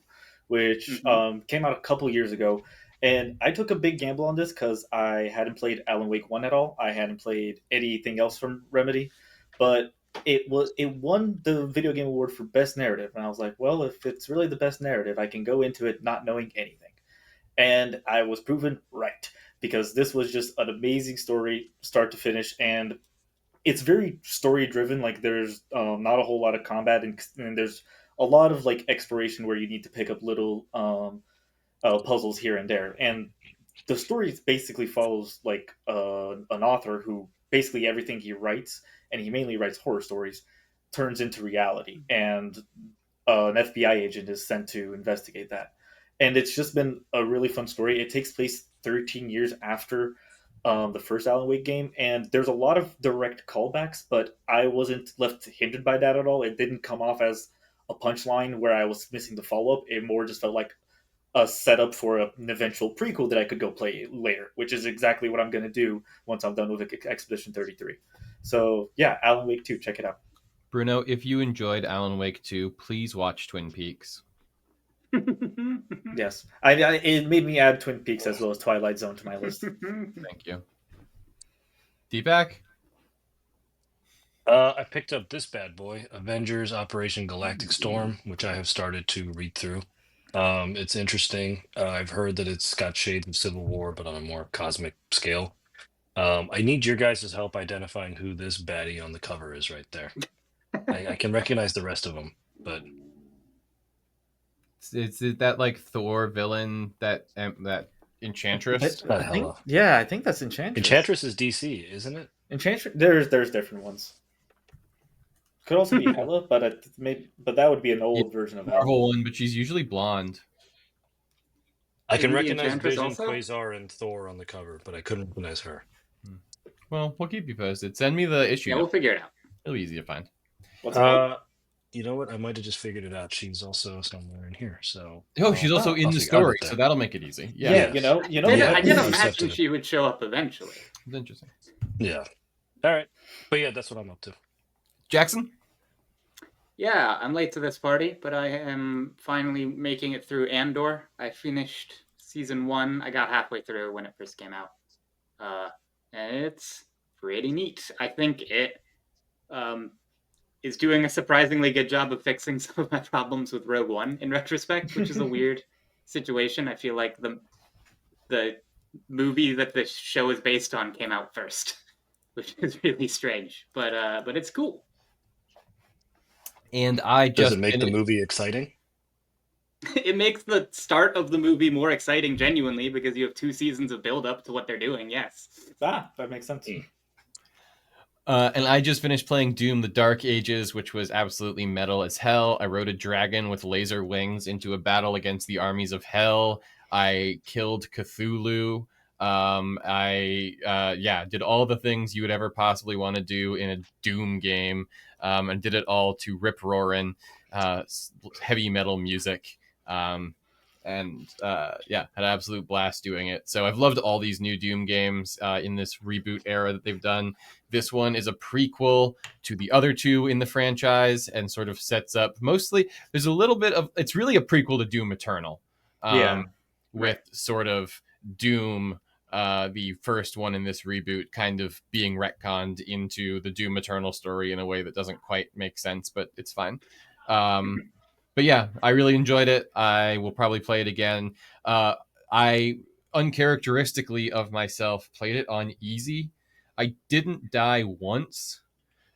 Speaker 8: which came out a couple years ago. And I took a big gamble on this because I hadn't played Alan Wake 1 at all. I hadn't played anything else from Remedy, but it won the video game award for best narrative. And I was like, well, if it's really the best narrative, I can go into it not knowing anything. And I was proven right, because this was just an amazing story, start to finish, and it's very story driven. Like there's not a whole lot of combat, and there's a lot of like exploration where you need to pick up little puzzles here and there. And the story basically follows like an author who basically everything he writes, and he mainly writes horror stories, turns into reality, and an FBI agent is sent to investigate that. And it's just been a really fun story. It takes place 13 years after the first Alan Wake game, and there's a lot of direct callbacks, but I wasn't left hindered by that at all. It didn't come off as a punchline where I was missing the follow up. It more just felt like a setup for an eventual prequel that I could go play later, which is exactly what I'm going to do once I'm done with Expedition 33. So yeah, Alan Wake 2, check it out.
Speaker 1: Bruno, if you enjoyed Alan Wake 2, please watch Twin Peaks.
Speaker 8: Yes, it made me add Twin Peaks as well as Twilight Zone to my list.
Speaker 1: Thank you. Deepak?
Speaker 6: I picked up this bad boy, Avengers Operation Galactic Storm, which I have started to read through. It's interesting. I've heard that it's got shades of Civil War, but on a more cosmic scale. I need your guys' help identifying who this baddie on the cover is right there. I can recognize the rest of them, but
Speaker 1: Is it that like Thor villain, that Enchantress?
Speaker 8: I think that's Enchantress.
Speaker 6: Enchantress is DC, isn't it?
Speaker 8: Enchantress. There's different ones. Could also be Hela, but that would be an old version of Hela.
Speaker 1: Marvel one, but she's usually blonde.
Speaker 6: I can
Speaker 7: Isn't the
Speaker 6: recognize
Speaker 7: Enchantress
Speaker 6: Vision,
Speaker 7: also?
Speaker 6: Quasar, and Thor on the cover, but I couldn't recognize her.
Speaker 1: Well, we'll keep you posted. Send me the issue.
Speaker 7: Yeah, we'll figure it out.
Speaker 1: It'll be easy to find.
Speaker 8: What's it called?
Speaker 6: You know what? I might have just figured it out. She's also somewhere in here. So
Speaker 1: She's also in the story, so that'll make it easy. Yeah,
Speaker 8: Yeah, you know.
Speaker 7: I did
Speaker 6: Yeah.
Speaker 7: imagine she would show up eventually.
Speaker 1: It's interesting.
Speaker 6: Yeah. All right. But yeah, that's what I'm up to.
Speaker 1: Jackson?
Speaker 7: Yeah, I'm late to this party, but I am finally making it through Andor. I finished season 1. I got halfway through when it first came out. And it's pretty neat. I think it is doing a surprisingly good job of fixing some of my problems with Rogue One in retrospect, which is a weird situation. I feel like the movie that the show is based on came out first, which is really strange. But it's cool.
Speaker 1: And I
Speaker 6: Does
Speaker 1: just
Speaker 6: it make the movie exciting?
Speaker 7: It makes the start of the movie more exciting, genuinely, because you have 2 seasons of build up to what they're doing. Yes.
Speaker 8: That makes sense.
Speaker 1: And I just finished playing Doom: The Dark Ages, which was absolutely metal as hell. I rode a dragon with laser wings into a battle against the armies of hell. I killed Cthulhu. I did all the things you would ever possibly want to do in a Doom game, and did it all to rip roaring heavy metal music. Had an absolute blast doing it. So I've loved all these new Doom games in this reboot era that they've done. This one is a prequel to the other 2 in the franchise and sort of sets up mostly, there's a little bit of, it's really a prequel to Doom Eternal. With sort of Doom, the first one in this reboot, kind of being retconned into the Doom Eternal story in a way that doesn't quite make sense, but it's fine. But yeah, I really enjoyed it. I will probably play it again. I uncharacteristically of myself played it on easy. I didn't die once,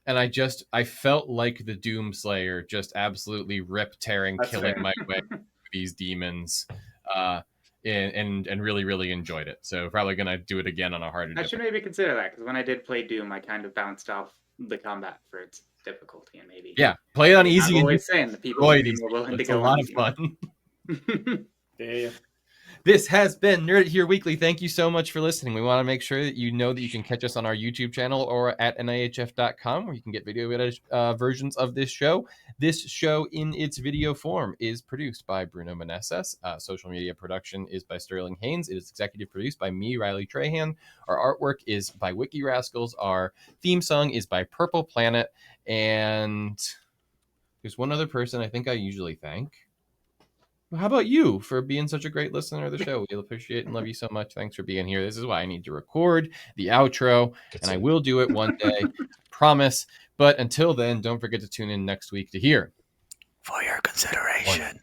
Speaker 1: and I felt like the Doom Slayer, just absolutely rip-tearing, killing my way through these demons. And really, really enjoyed it. So probably going to do it again on a harder
Speaker 7: I should maybe consider that, because when I did play Doom, I kind of bounced off the combat for its difficulty, and maybe
Speaker 1: play it on easy.
Speaker 7: I'm always saying the people are willing to
Speaker 1: it's a
Speaker 7: go
Speaker 1: lot
Speaker 7: on
Speaker 1: of fun.
Speaker 8: Yeah.
Speaker 1: This has been Nerd It Here Weekly. Thank you so much for listening. We want to make sure that you know that you can catch us on our YouTube channel or at nihf.com, where you can get video versions of this show. This show in its video form is produced by Bruno Meneses. Social media production is by Sterling Haynes. It is executive produced by me, Riley Trahan. Our artwork is by Wiki Rascals. Our theme song is by Purple Planet. And there's one other person I think I usually thank. How about you for being such a great listener of the show? We'll appreciate and love you so much. Thanks for being here. This is why I need to record the outro, and I will do it one day. Promise. But until then, don't forget to tune in next week to hear.
Speaker 11: For your consideration.